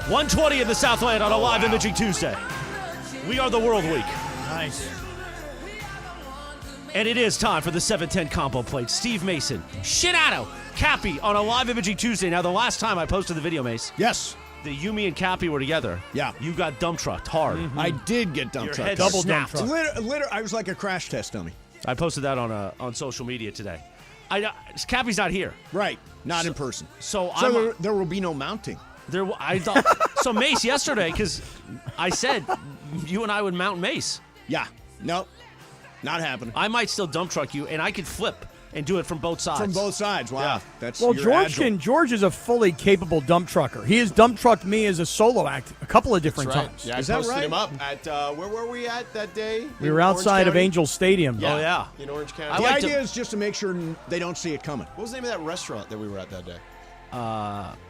1:20 in the Southland on a live imaging Tuesday. We are the World Week. Nice. And it is time for the 710 combo plate. Steve Mason, Shinato, Cappy on a live imaging Tuesday. Now, the last time I posted the video, Mace, Yes. that you, me, and Cappy were together. Yeah. You got dump trucked hard. I did get dump Your trucked. head Double snapped. dump truck. I was like a crash test dummy. I posted that on social media today. Cappy's not here. Right. Not in person. So there will be no mounting. I thought so. Mace yesterday, because I said you and I would mount Mace. Yeah. No. Not happening. I might still dump truck you, and I could flip and do it from both sides. From both sides. Wow. Yeah. That's Well, you're George is a fully capable dump trucker. He has dump trucked me as a solo act a couple of different times. Yeah, Is I that posted right? him up at where were we at that day? We In were outside Orange of County? Angel Stadium. Oh, yeah. In Orange County. I The like to- idea is just to make sure they don't see it coming. What was the name of that restaurant that we were at that day?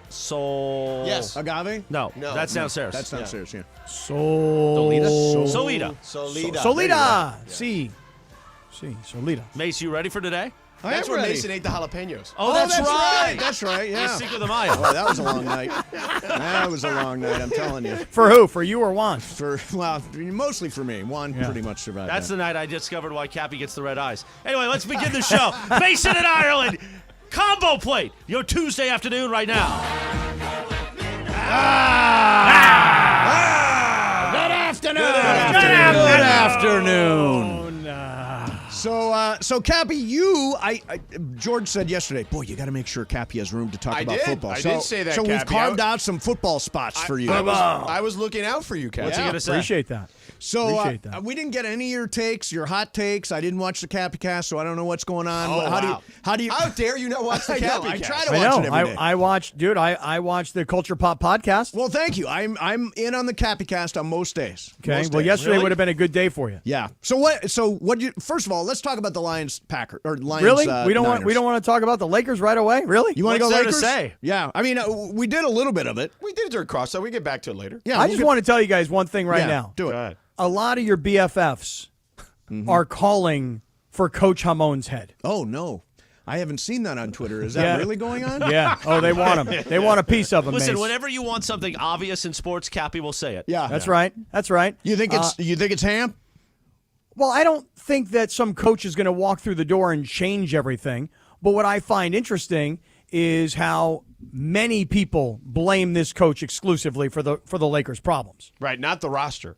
Soul. Yes. Agave? No, No, that's no. downstairs. That's downstairs, yeah. Solita. Solita. Sí. Solita. Mace, you ready for today? I That's am where ready. Mason ate the jalapenos. Oh, that's right. That's right, You're yeah. Cinco de Mayo. Boy, that was a long night. That was a long night, I'm telling you. For who? For you or Juan? Mostly for me. Juan pretty much survived That's that. the night I discovered why Cappy gets the red eyes. Anyway, let's begin the show. Mason in Ireland. Combo plate. Your Tuesday afternoon right now. Good afternoon. Good afternoon. So Cappy, George said yesterday, boy, you got to make sure Cappy has room to talk I about did. football. I So- did say that, So we've Cappy. carved out some football spots for you. I was looking out for you, Cat. What's he going to say? Appreciate that. So Appreciate that. we didn't get any of your takes, your hot takes. I didn't watch the Cappy cast, so I don't know what's going on. Oh, wow. How do you? How dare you not watch the I know, Cappy I Cast? try to I watch know. it every day. I watched, dude. I watched the Culture Pop podcast. Well, thank you. I'm in on the Cappy cast on most days. Okay. Most Well, days. yesterday Really? would have been a good day for you. Yeah. So what? First of all, let's talk about the Lions Lions. Really? We don't Niners. want to talk about the Lakers right away. Really? You want to What's go there to Lakers? say? Yeah. I mean, we did a little bit of it. We did it during cross, so we get back to it later. Yeah. I we'll just get- want to tell you guys one thing right yeah, now. Do it. Go ahead. A lot of your BFFs are calling for Coach Hamon's head. Oh no, I haven't seen that on Twitter. Is that really going on? Yeah. Oh, they want him. They want a piece of him. Listen, Mace. whenever you want something obvious in sports, Cappy will say it. Yeah. That's right. That's right. You think it's Ham? Well, I don't think that some coach is going to walk through the door and change everything. But what I find interesting is how many people blame this coach exclusively for the Lakers' problems. Right, not the roster.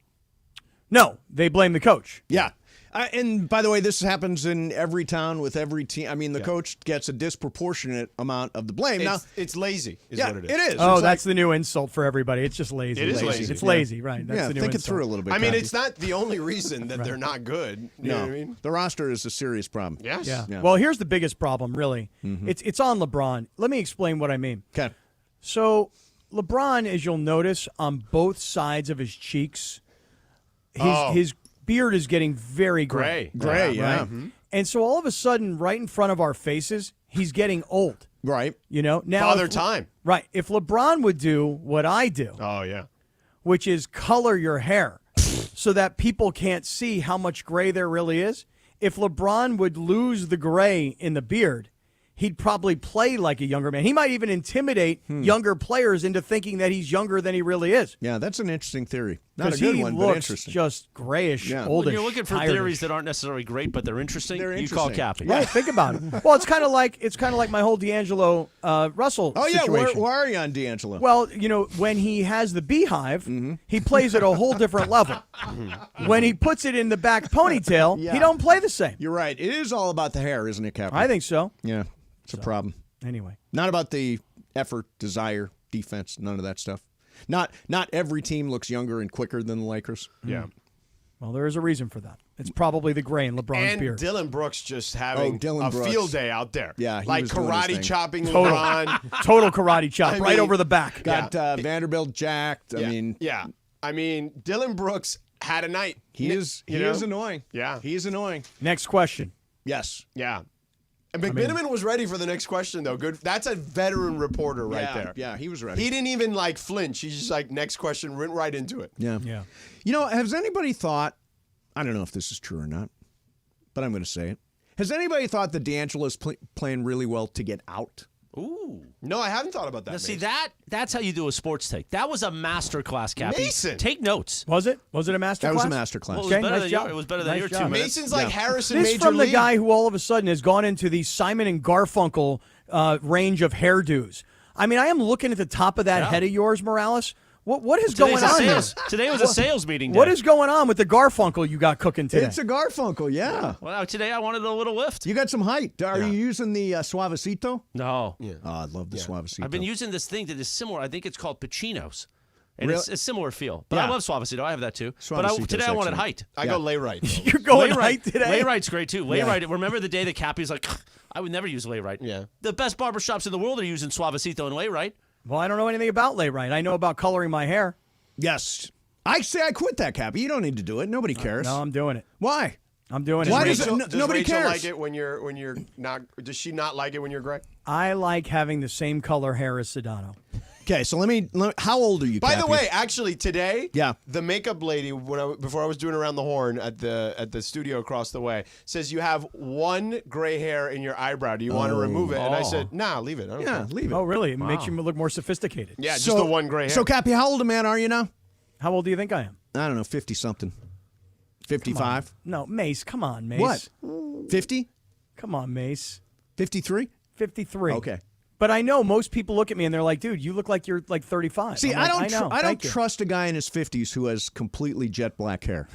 No, they blame the coach. Yeah. And by the way, this happens in every town with every team. I mean, the coach gets a disproportionate amount of the blame. Now, It's lazy, is yeah, what it is. it is. Oh, It's that's the new insult for everybody. It's just lazy. It is lazy. It's lazy, right? That's yeah, the new think it insult. through a little bit. I mean, Cappy. it's not the only reason that they're not good. You know what I mean? The roster is a serious problem. Yes. Yeah. Yeah. Well, here's the biggest problem, really. It's on LeBron. Let me explain what I mean. Okay. So, LeBron, as you'll notice, on both sides of his cheeks, his beard is getting very gray. Gray, yeah. Right? And so all of a sudden, right in front of our faces, he's getting old. Right. You know, now Father if- time. Right. If LeBron would do what I do, Oh, yeah. which is color your hair so that people can't see how much gray there really is, if LeBron would lose the gray in the beard, he'd probably play like a younger man. He might even intimidate younger players into thinking that he's younger than he really is. Yeah, that's an interesting theory. Not a Because good he one, but looks interesting. just grayish, Yeah. oldish. When you're looking for tired-ish. theories that aren't necessarily great, but they're interesting, They're you call interesting. Cappy. Right, think about it. Well, it's kind of like my whole D'Angelo Russell Oh yeah, situation. where are you on D'Angelo? Well, you know, when he has the beehive, he plays at a whole different level. When he puts it in the back ponytail, Yeah. he don't play the same. You're right. It is all about the hair, isn't it, Captain? I think so. Yeah, it's a problem. Anyway. Not about the effort, desire, defense, none of that stuff. Not every team looks younger and quicker than the Lakers. Yeah. Well, there is a reason for that. It's probably the gray in LeBron's And beard. Dylan Brooks just having Dylan a Brooks. field day out there. Yeah, he like was doing his karate thing. chopping Total. LeBron. Total karate chop I right mean- over the back. Got Vanderbilt jacked. I mean, I mean, Dylan Brooks had a night. he is annoying. Yeah. He is annoying. Next question. Yes. Yeah. And McMiniman was ready for the next question, though. Good. That's a veteran reporter right there. Yeah, he was ready. He didn't even flinch. He's just like, next question, went right into it. Yeah. Yeah. You know, has anybody thought, I don't know if this is true or not, but I'm going to say it. Has anybody thought that D'Angelo is playing really well to get out? Ooh. No, I haven't thought about that. Now, see, Mason. that's how you do a sports take. That was a master class, Cappy. Mason. Take notes. Was it? Was it a master That class? was a master class. Well, it was Okay, better nice than job. your, it was better than Nice your job. 2 minutes. Mason's like Harrison This Major from the League. guy who all of a sudden has gone into the Simon and Garfunkel range of hairdos. I mean, I am looking at the top of that head of yours, Morales. What is going on here? Today was a sales meeting day. What is going on with the Garfunkel you got cooking today? It's a Garfunkel, yeah. Well, today I wanted a little lift. You got some height. Are you using the Suavecito? No. Oh, I love the Suavecito. I've been using this thing that is similar. I think it's called Pacino's. And Really? it's a similar feel. But Yeah. I love Suavecito. I have that too. But Suavecito's today I wanted excellent. height. I go lay right. You're going Lay right today? Lay right's great too. Lay right. Remember the day that Cappy's like, I would never use lay right. Yeah. The best barbershops in the world are using Suavecito and lay right. Well, I don't know anything about lay right. I know about coloring my hair. Yes. I say I quit that, Cappy. You don't need to do it. Nobody cares. No, I'm doing it. Why? I'm doing it. Why Rachel. does it- Does nobody Rachel cares. like it when you're not? Does she not like it when you're gray? I like having the same color hair as Sedano. Okay, so let me how old are you, By the Cappy? way, actually today, Yeah. the makeup lady before I was doing Around the Horn at the studio across the way says you have one gray hair in your eyebrow. Do you want to remove it? And I said, nah, leave it. I don't Yeah, care. leave it. Oh, really? It makes you look more sophisticated. Yeah, just the one gray hair. So, Cappy, how old a man are you now? How old do you think I am? I don't know, 50-something. 55? No, Mace. Come on, Mace. What? 50? Come on, Mace. 53? 53. Okay. But I know most people look at me and they're like, dude, you look like you're like 35. See, I'm like, I know. don't Thank you. trust a guy in his 50s who has completely jet black hair.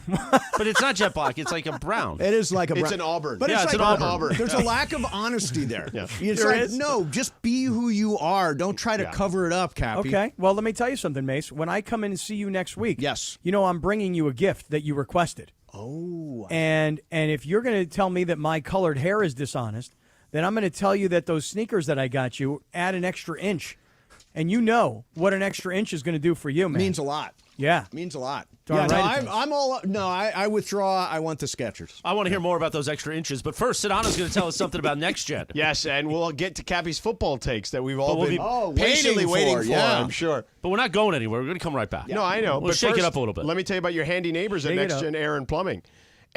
But it's not jet black. It's like a brown. It is like a It's brown. an auburn. But Yeah, it's it's like an auburn. There's a lack of honesty there. Yeah. It's There like, is? no, just be who you are. Don't try to cover it up, Cappy. Okay. Well, let me tell you something, Mace. When I come in and see you next week, Yes. you know I'm bringing you a gift that you requested. Oh. And if you're going to tell me that my colored hair is dishonest, then I'm going to tell you that those sneakers that I got you add an extra inch. And you know what an extra inch is going to do for you, man. Means a lot. Yeah. Means a lot. Darn yeah, right it no, does. I'm all. No, I withdraw. I want the Skechers. I want to hear more about those extra inches. But first, Sedano's going to tell us something about Next Gen. Yes, and we'll get to Cappy's football takes that we've all we'll been be patiently waiting for. yeah. I'm sure. But we're not going anywhere. We're going to come right back. No, I know. We'll but shake it first, up a little bit. Let me tell you about your handy neighbors at Shake it Next up. Gen Air and Plumbing.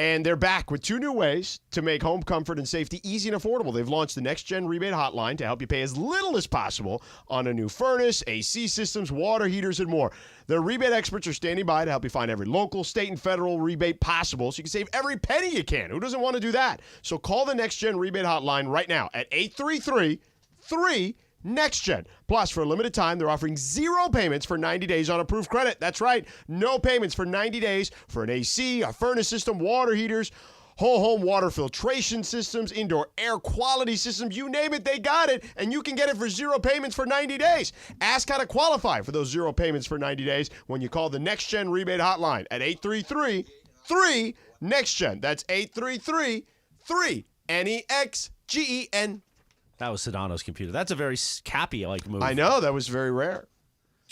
And they're back with 2 new ways to make home comfort and safety easy and affordable. They've launched the Next Gen Rebate Hotline to help you pay as little as possible on a new furnace, AC systems, water heaters, and more. Their rebate experts are standing by to help you find every local, state, and federal rebate possible so you can save every penny you can. Who doesn't want to do that? So call the Next Gen Rebate Hotline right now at 833-3 Next Gen. Plus, for a limited time, they're offering 0 payments for 90 days on approved credit. That's right, no payments for 90 days for an AC, a furnace system, water heaters, whole home water filtration systems, indoor air quality systems, you name it, they got it, and you can get it for 0 payments for 90 days. Ask how to qualify for those 0 payments for 90 days when you call the Next Gen Rebate Hotline at 833-3 Next Gen. That's 833-3 NEXGEN. That was Sedano's computer. That's a very Cappy-like move. I know, that was very rare.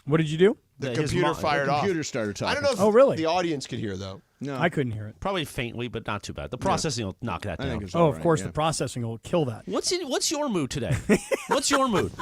What did you do? The His computer mo- fired The off. computer started talking. I don't know if Oh, really? the audience could hear, though. No. I couldn't hear it. Probably faintly, but not too bad. The processing will knock that I down. think it's Oh, all of right, course, yeah. the processing will kill that. What's your mood today? What's your mood?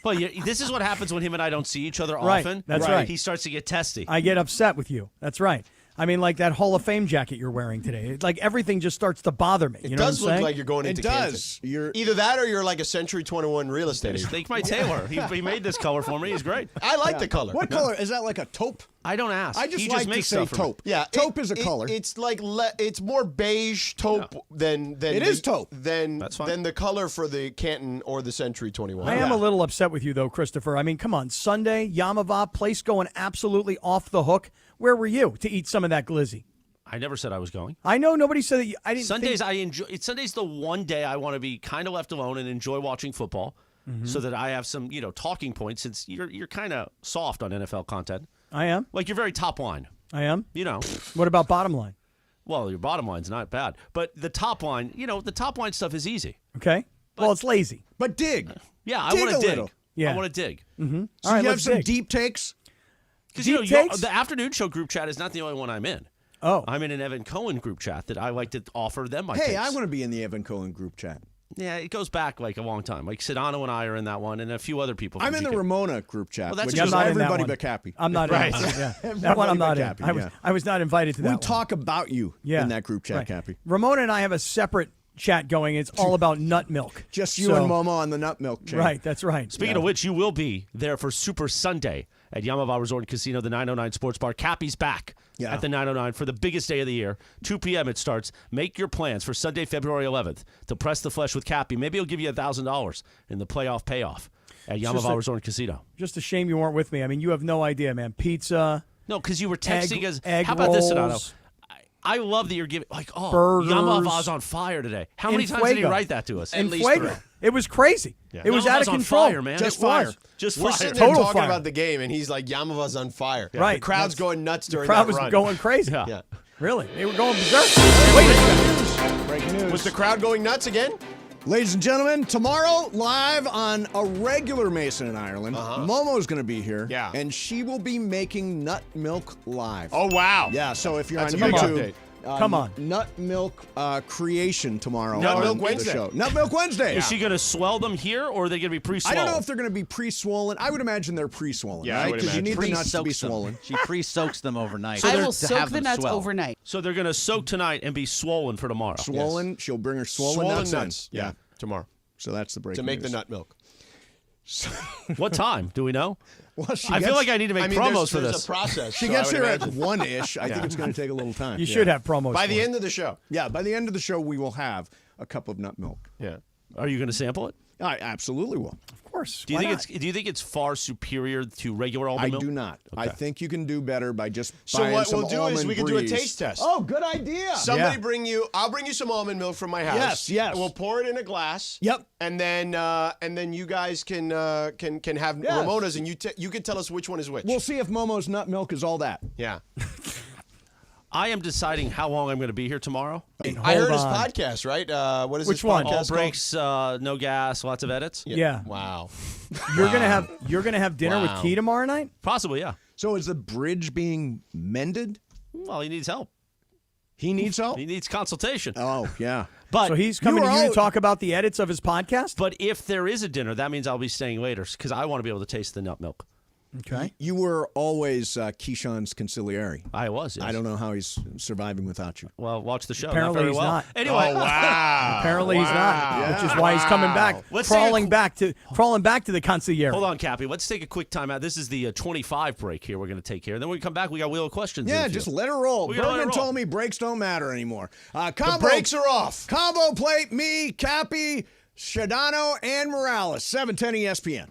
Well, this is what happens when him and I don't see each other Right, often. that's right. He starts to get testy. I get upset with you. That's right. I mean, like that Hall of Fame jacket you're wearing today. Like everything just starts to bother me. You It know does what I'm look saying? like you're going It into does. Canton. You're Either that or you're like a Century 21 real estate agent. Think my tailor. He made this color for me. He's great. I like the color. What color is that? Like a taupe? I don't ask. I just he like just to makes say stuff for me. taupe. Yeah, Taupe is a color. It's like it's more beige taupe than It is taupe. than That's fine. than the color for the Canton or the Century 21. I am Yeah. a little upset with you, though, Christopher. I mean, come on. Sunday, Yamava, place going absolutely off the hook. Where were you to eat some of that glizzy? I never said I was going. I know nobody said that. I didn't. Sundays think, I enjoy. Sunday's the one day I want to be kind of left alone and enjoy watching football, so that I have some talking points. Since you're kind of soft on NFL content, I am. like you're very top line. I am. You What about bottom line? well, your bottom line's not bad, but the top line, the top line stuff is easy. Okay. Well, it's lazy. But dig. Yeah, I Dig want a to dig. little. Yeah. I want to dig. So All right, you have let's some dig. deep takes? Because Deep takes? the afternoon show group chat is not the only one I'm in. Oh. I'm in an Evan Cohen group chat that I like to offer them my Hey, takes. I want to be in the Evan Cohen group chat. Yeah, it goes back like a long time. Like Sedano and I are in that one, and a few other people. I'm from in the GK. Ramona group chat, Well, that's which because is I'm not in that everybody one. but Cappy. I'm not Right. in. Yeah. That one I'm not in. Cappy, I was not invited to that We one. talk about you Yeah. in that group chat, Right. Cappy. Ramona and I have a separate chat going. It's all about nut milk. Just you and Momo on the nut milk chain. Right, that's right. Speaking of which, you will be there for Super Sunday at Yamava Resort and Casino, the 909 Sports Bar. Cappy's back at the 909 for the biggest day of the year. 2 p.m. it starts. Make your plans for Sunday, February 11th to press the flesh with Cappy. Maybe he'll give you $1,000 in the playoff payoff at Yamava Resort and Casino. Just a shame you weren't with me. I mean, you have no idea, man. Pizza. No, because you were texting us. Egg How about this, rolls, Donato? I love that you're giving, burgers, Yamava's on fire today. How many times did he write that to us? At least 3. It was crazy. Yeah. It was out of control. On fire, man. Just fire. We're sitting there talking about the game, and he's like, Yamava's on fire. Right. The crowd's going nuts during that run. The crowd was going crazy. Yeah. Really? They were going berserk. Wait a second. Breaking news. Was the crowd going nuts again? Ladies and gentlemen, tomorrow, live on a regular Mason in Ireland, Momo's going to be here. Yeah. And she will be making nut milk live. Oh, wow. Yeah, so if you're That's on a big YouTube, update. Come on. Nut milk creation tomorrow. Nut Milk Wednesday. Show. Nut Milk Wednesday. Is she going to swell them here, or are they going to be pre-swollen? I don't know if they're going to be pre-swollen. I would imagine they're pre-swollen. Yeah, right? Because you need the nuts to be them. swollen. She pre-soaks them overnight. I will soak the nuts swell. overnight. So they're going to soak tonight and be swollen for tomorrow. Swollen. She'll bring her swollen nuts in. Yeah, tomorrow. So that's the breaking To make news. the nut milk. What time? Do we know? Well, I feel like I need to make promos for there's this. a process. She gets here at 1-ish. I think it's going to take a little time. You should have promos By for the it. end of the show. Yeah, by the end of the show, we will have a cup of nut milk. Yeah. Are you going to sample it? I absolutely will. Of course. Do you Why think not? it's? Do you think it's far superior to regular almond I milk? do not. I Okay. think you can do better by just So buying what some we'll do is almond we can do a breeze. taste test. Oh, good idea. Somebody Yeah. I'll bring you some almond milk from my house. Yes. We'll pour it in a glass. Yep. And then you guys can have Ramona's, and you can tell us which one is which. We'll see if Momo's nut milk is all that. Yeah. I am deciding how long I'm going to be here tomorrow. I heard his on. podcast, right? What is Which his one? podcast All called? breaks, no gas, lots of edits. Yeah. Wow. You're gonna have dinner with Wow. Key tomorrow night? Possibly, yeah. So is the bridge being mended? Well, he needs help. He needs help? He needs consultation. Oh, yeah. But So he's coming to were you to out- talk about the edits of his podcast? But if there is a dinner, that means I'll be staying later because I want to be able to taste the nut milk. Okay. You were always Keyshawn's consigliere. I was. Yes. I don't know how he's surviving without you. Well, watch the show. Apparently not very he's well. not. Anyway, Oh, wow. Apparently he's not, which is why he's coming back, Let's crawling take back to the consigliere. hold on, Cappy. Let's take a quick timeout. This is the 25 break here. We're going to take care. Then when we come back, we got Wheel of Questions. in Yeah, the just field. let her roll. We gotta let her Bergman roll. told me breaks don't matter anymore. The brakes are off. Combo plate, me, Cappy, Shadano, and Morales. 710 ESPN.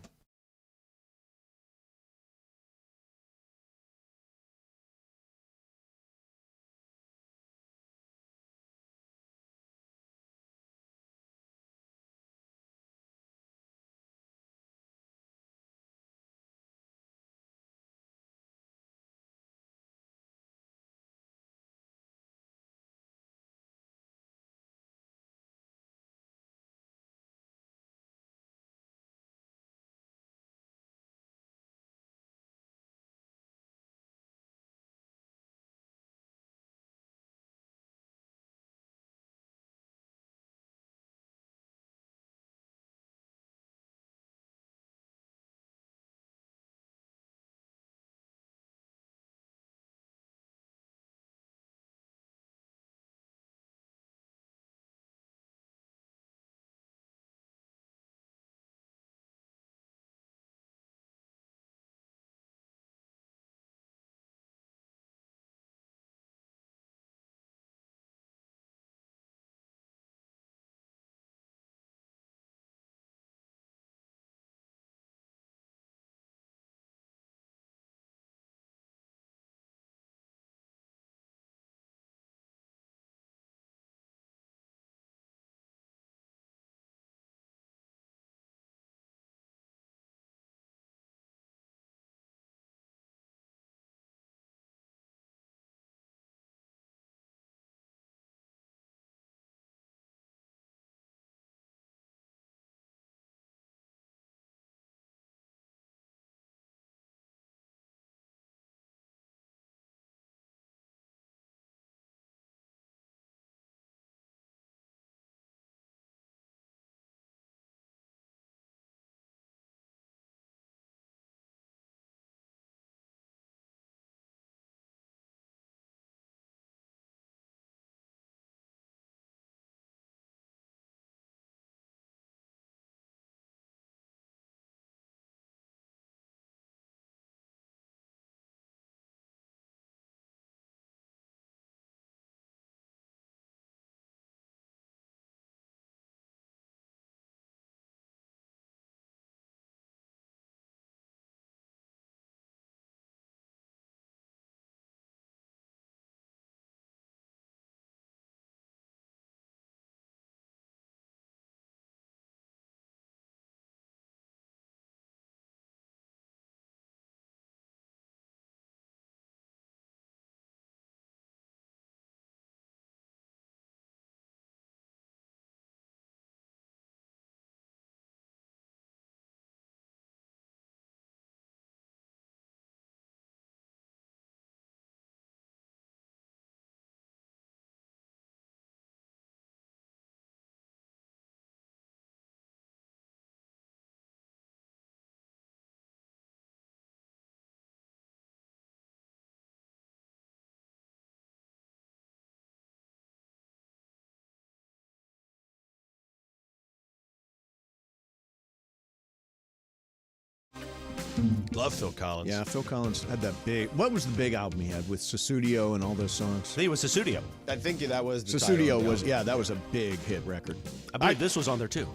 Love Phil Collins. Yeah, Phil Collins had that big. What was the big album he had with Susudio and all those songs? I think it was Susudio. I think that was the Susudio title. was, that was a big hit record. I believe this was on there too.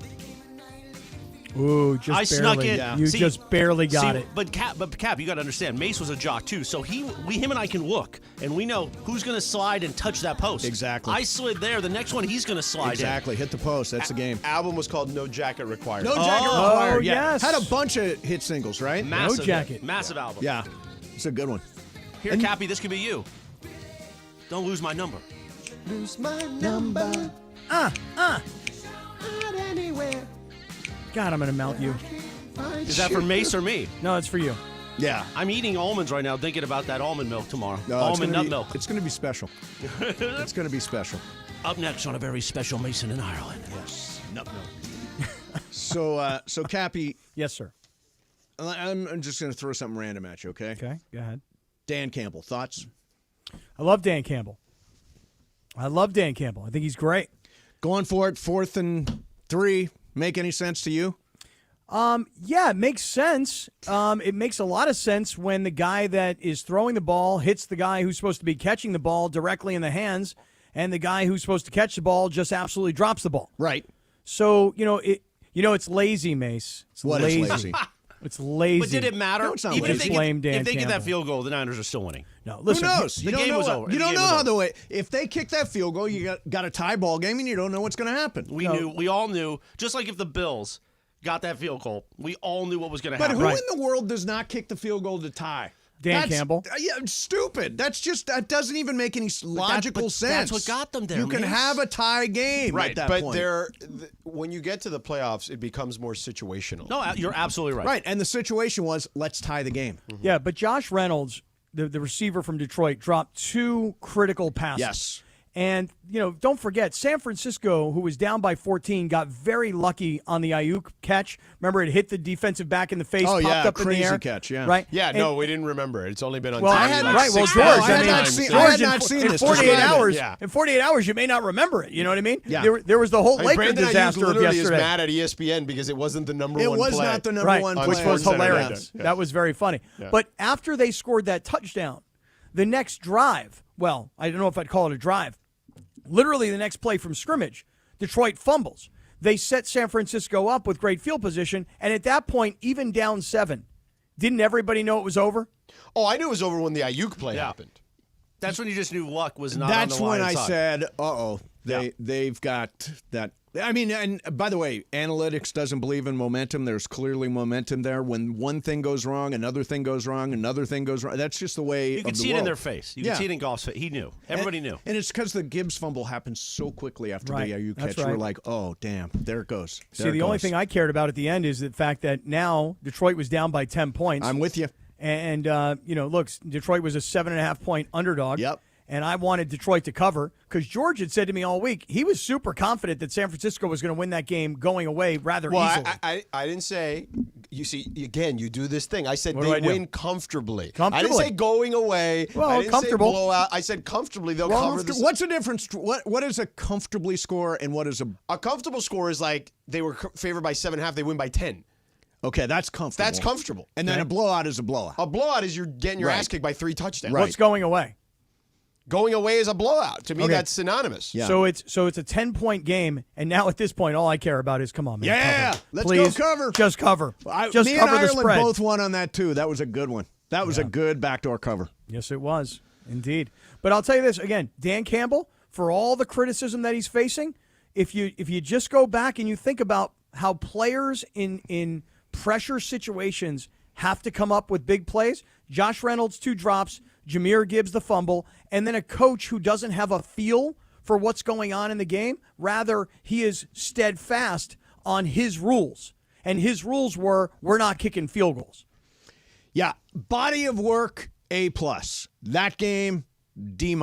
Ooh, just I barely. snuck it. You See- just barely got it. But Cap, you got to understand, Mace was a jock too. So him and I can look, and we know who's going to slide and touch that post. Exactly. I slid there. The next one, he's going to slide Exactly. Hit the post. That's the game. Album was called No Jacket Required. No Jacket Oh, Required. Yeah. yes. Had a bunch of hit singles, right? in. Massive Jacket. Massive album. Yeah. It's a good one. Here, Cappy, this could be you. Don't lose my number. Lose my number. Not anywhere. God, I'm going to melt you. Is that for Mace or me? No, it's for you. Yeah. I'm eating almonds right now, thinking about that almond milk tomorrow. No, it's almond gonna nut be- milk. It's going to be special. It's going to be special. Up next on a very special Mason in Ireland. Yes. Nut milk. So Cappy, Yes, sir. I'm just going to throw something random at you, okay? Okay, go ahead. Dan Campbell, thoughts? I love Dan Campbell. I think he's great. Going for it, 4th and 3. Make any sense to you? Yeah, it makes sense. It makes a lot of sense when the guy that is throwing the ball hits the guy who's supposed to be catching the ball directly in the hands, and the guy who's supposed to catch the ball just absolutely drops the ball. Right. So, it's lazy, Mace. It's What is lazy? It's lazy. But did it matter? No, it's not Even if lazy. they, Blame get, Dan if they get that Campbell. field goal, the Niners are still winning. No, listen. Who knows? the You don't game know was what- over. You The don't game know was how over. the way. If they kick that field goal, you got a tie ball game, and you don't know what's going to happen. We all knew, just like if the Bills got that field goal, we all knew what was going to But happen. who in the world does not kick the field goal to tie? Dan Campbell. Yeah, stupid. That doesn't even make any logical sense. That's what got them there, You can Mace. have a tie game Right, at that but point. when you get to the playoffs, it becomes more situational. No, you're absolutely right. Right, and the situation was, let's tie the game. Yeah, but Josh Reynolds, the receiver from Detroit, dropped 2 critical passes. Yes. And, don't forget, San Francisco, who was down by 14, got very lucky on the Ayuk catch. Remember, it hit the defensive back in the face, Oh, popped yeah, up in the air. crazy catch, yeah. Right? Yeah, And- no, we didn't remember it. It's only been on Well, TV I had, like right, well, 6 George, times. I had not Times. seen- George, I had not seen in this. 48 Describe it. hours, Yeah. in 48 hours, you may not remember it. You know what I mean? Yeah. There was the whole I mean, Laker Brandon Ayuk disaster of literally is yesterday. mad at ESPN because it wasn't the number It one was play. not the number Right, one which play. was SportsCenter, hilarious. yeah. That was very funny. But after they scored that touchdown, the next drive, well, I don't know if I'd call it a drive, literally the next play from scrimmage, Detroit fumbles. They set San Francisco up with great field position, and at that point, even down 7, didn't everybody know it was over? Oh, I knew it was over when the Ayuk play happened. That's when you just knew luck was not That's on the when Lions' I side. said, uh-oh, they've got that. I mean, and by the way, analytics doesn't believe in momentum. There's clearly momentum there. When one thing goes wrong, another thing goes wrong, another thing goes wrong. That's just the way You of could the see it world. in their face. You could see it in Goff's face. He knew. Everybody knew. And it's because the Gibbs fumble happened so quickly after Right. the Ayuk That's catch. You were right. like, oh, damn, there it goes. See, the only thing I cared about at the end is the fact that now Detroit was down by 10 points. I'm with you. And, look, Detroit was a 7.5-point underdog. Yep. And I wanted Detroit to cover because George had said to me all week he was super confident that San Francisco was going to win that game going away rather Well, easily. I didn't say. You see, again, you do this thing. I said What do they I do? win comfortably. I didn't Comfortably. say going away. Well, I didn't comfortable. Say blowout. I said comfortably. They'll cover this. What's the difference? What is a comfortably score and what is a... A comfortable score is like they were favored by 7.5. They win by 10. Okay, that's comfortable. That's comfortable. And then a blowout is a blowout. A blowout is you're getting your Right. ass kicked by 3 touchdowns. Right. What's going away? Going away is a blowout. To me, Okay. that's synonymous. Yeah. So it's a 10-point game, and now at this point, all I care about is come on, man. Yeah, cover. let's Please, go cover. Just cover. Just me cover and the Ireland spread. both won on that, too. That was a good one. That was a good backdoor cover. Yes, it was. Indeed. But I'll tell you this, again, Dan Campbell, for all the criticism that he's facing, if you just go back and you think about how players in pressure situations have to come up with big plays, Josh Reynolds, 2 drops, Jahmyr Gibbs, the fumble, and then a coach who doesn't have a feel for what's going on in the game. Rather, he is steadfast on his rules. And his rules were, we're not kicking field goals. Yeah, body of work, A+. That game, D-.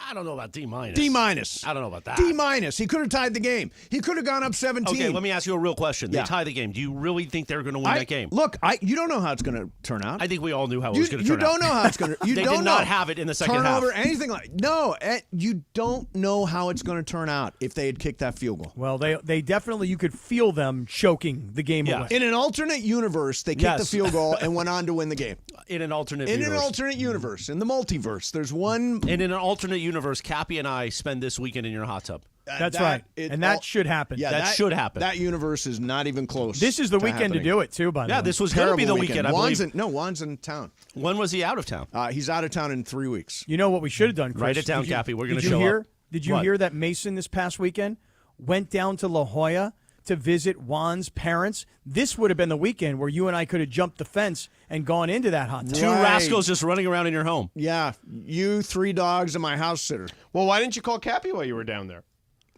I don't know about D minus. D minus. I don't know about that. D minus. He could have tied the game. He could have gone up 17. Okay, let me ask you a real question. They tie the game. Do you really think they're going to win that game? Look, you don't know how it's going to turn out. I think we all knew how it was going to turn out. You don't know how it's going to. They did not have it in the second half. Turnover, anything like. No, you don't know how it's going to turn out if they had kicked that field goal. Well, they definitely, you could feel them choking the game away. In an alternate universe, they kicked the field goal and went on to win the game. In an alternate universe, in the multiverse, there's one. And in an alternate universe, Cappy and I spend this weekend in your hot tub. That's right. And that should happen. Yeah, that should happen. That universe is not even close. This is the weekend happening. to do it, too, by the way. Yeah, this was going to be the weekend, I believe. Juan's in town. When was he out of town? He's out of town in 3 weeks. You know what we should have done, Chris? Write it down, Cappy. We're going to show up. Did you hear that Mason this past weekend went down to La Jolla to visit Juan's parents? This would have been the weekend where you and I could have jumped the fence and gone into that hot tub. Two rascals just running around in your home. Yeah, you, 3 dogs, and my house sitter. Well, why didn't you call Cappy while you were down there?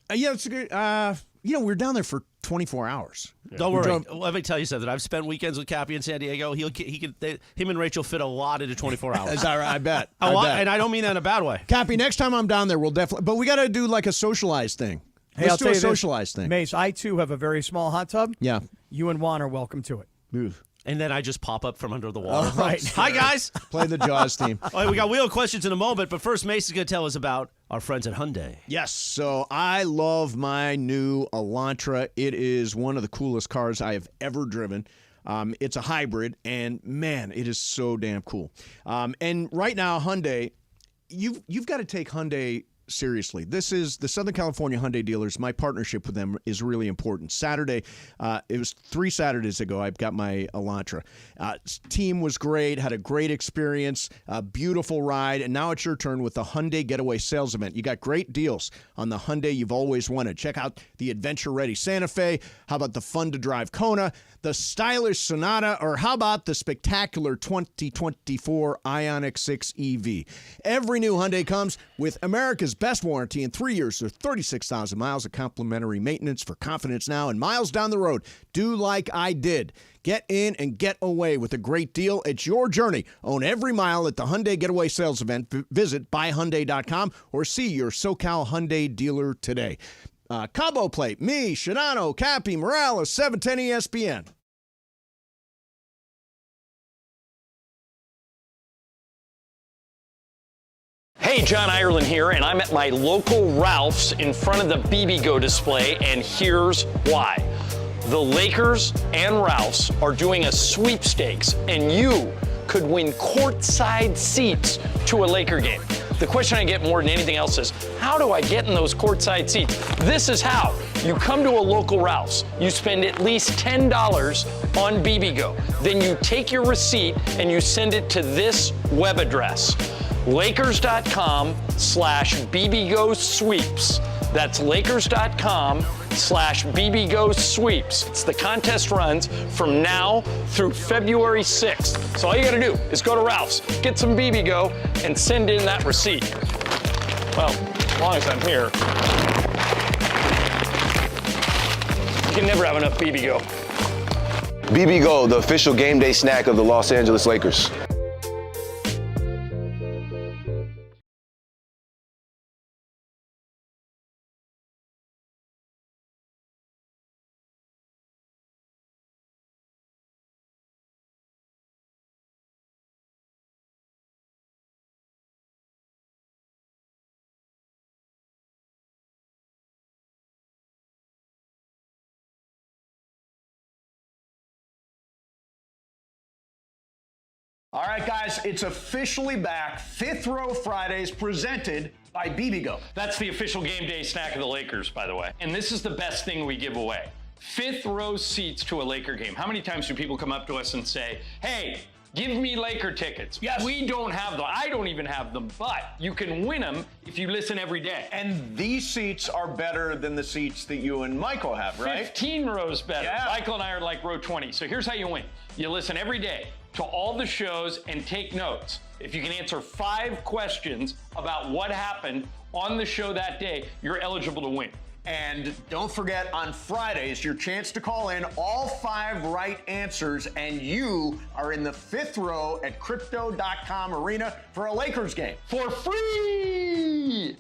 It's a good. We were down there for 24 hours. Yeah. Don't worry. Let me tell you something. I've spent weekends with Cappy in San Diego. Him and Rachel fit a lot into 24 hours. Is that right? I bet. And I don't mean that in a bad way. Cappy, next time I'm down there, we'll definitely. But we got to do like a socialized thing. Hey, Let's do a socialized thing. Mace, I too have a very small hot tub. Yeah. You and Juan are welcome to it. Move. And then I just pop up from under the water. All right. Hi, guys. Play the Jaws theme. All right, we got wheel questions in a moment, but first, Mace is going to tell us about our friends at Hyundai. Yes, so I love my new Elantra. It is one of the coolest cars I have ever driven. It's a hybrid, and man, it is so damn cool. And right now, Hyundai, you've got to take Hyundai seriously. This is the Southern California Hyundai dealers. My partnership with them is really important. Saturday, it was 3 Saturdays ago, I've got my Elantra. Team was great, had a great experience, a beautiful ride, and now it's your turn with the Hyundai Getaway Sales Event. You got great deals on the Hyundai you've always wanted. Check out the adventure-ready Santa Fe. How about the fun-to-drive Kona, the stylish Sonata, or how about the spectacular 2024 Ioniq 6 EV? Every new Hyundai comes with America's best warranty and 3 years or 36,000 miles of complimentary maintenance for confidence now and miles down the road. Do like I did. Get in and get away with a great deal. It's your journey. Own every mile at the Hyundai Getaway Sales Event. Visit buyhyundai.com or see your SoCal Hyundai dealer today. Cabo Plate, me, Shadano, Cappy, Morales, 710 ESPN. Hey, John Ireland here, and I'm at my local Ralph's in front of the BBGO display, and here's why. The Lakers and Ralph's are doing a sweepstakes, and you could win courtside seats to a Laker game. The question I get more than anything else is, how do I get in those courtside seats? This is how. You come to a local Ralph's, you spend at least $10 on BBGO. Then you take your receipt and you send it to this web address, Lakers.com/BBGO Sweeps. That's Lakers.com/BBGO Sweeps. It's the contest runs from now through February 6th. So all you gotta do is go to Ralph's, get some BBGO, and send in that receipt. Well, as long as I'm here. You can never have enough BBGO. BBGO, the official game day snack of the Los Angeles Lakers. All right, guys, it's officially back. Fifth Row Fridays presented by BBGO. That's the official game day snack of the Lakers, by the way. And this is the best thing we give away. Fifth row seats to a Laker game. How many times do people come up to us and say, hey, give me Laker tickets? Yes. We don't have them. I don't even have them, but you can win them if you listen every day. And these seats are better than the seats that you and Michael have, right? 15 rows better. Yeah. Michael and I are like row 20. So here's how you win. You listen every day to all the shows and take notes. If you can answer 5 questions about what happened on the show that day, you're eligible to win. And don't forget, on Fridays, your chance to call in all 5 right answers, and you are in the fifth row at Crypto.com Arena for a Lakers game. For free! Cappy.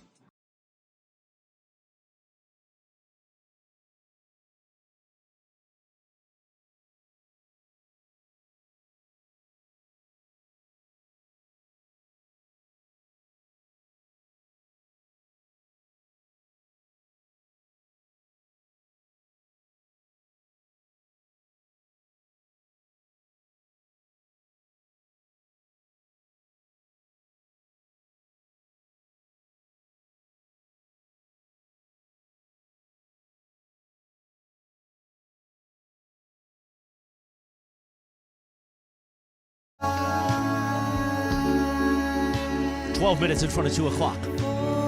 Minutes in front of 2 o'clock.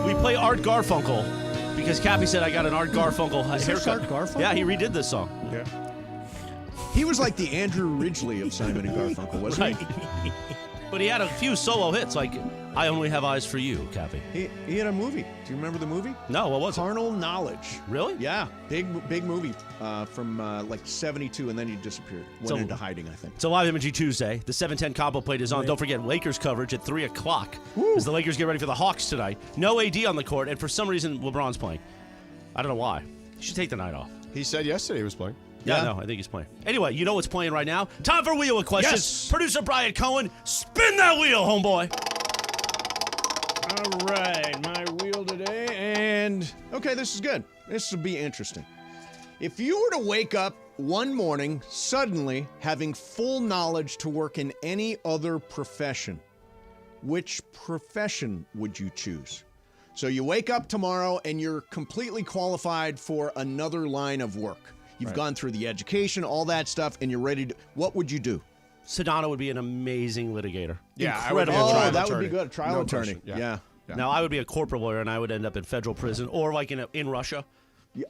We play Art Garfunkel because Cappy said I got an Art Garfunkel haircut. Art Garfunkel? Yeah, he redid this song. Yeah. He was like the Andrew Ridgely of Simon and Garfunkel, wasn't Right. But he had a few solo hits like I Only Have Eyes for You, Cappy. He had a movie. Do you remember the movie? No, what was it? Carnal Knowledge. Really? Yeah, big movie from like 72, and then he disappeared. Went into hiding, I think. It's a live imaging Tuesday. The 710 combo plate is on. Don't forget Lakers coverage at 3 o'clock as the Lakers get ready for the Hawks tonight. No AD on the court, and for some reason LeBron's playing. I don't know why. He should take the night off. He said yesterday he was playing. Yeah, no, I think he's playing. Anyway, you know what's playing right now? Time for Wheel of Questions. Yes. Producer Brian Cohen, spin that wheel, homeboy. All right, my wheel today, and okay, this is good. This will be interesting. If you were to wake up one morning suddenly having full knowledge to work in any other profession, which profession would you choose? So you wake up tomorrow and you're completely qualified for another line of work. You've gone through the education, all that stuff, and you're ready to. What would you do? Sedano would be an amazing litigator. Yeah, incredible. That would be good. Trial No attorney. question. Yeah. Now I would be a corporate lawyer, and I would end up in federal prison or like in Russia.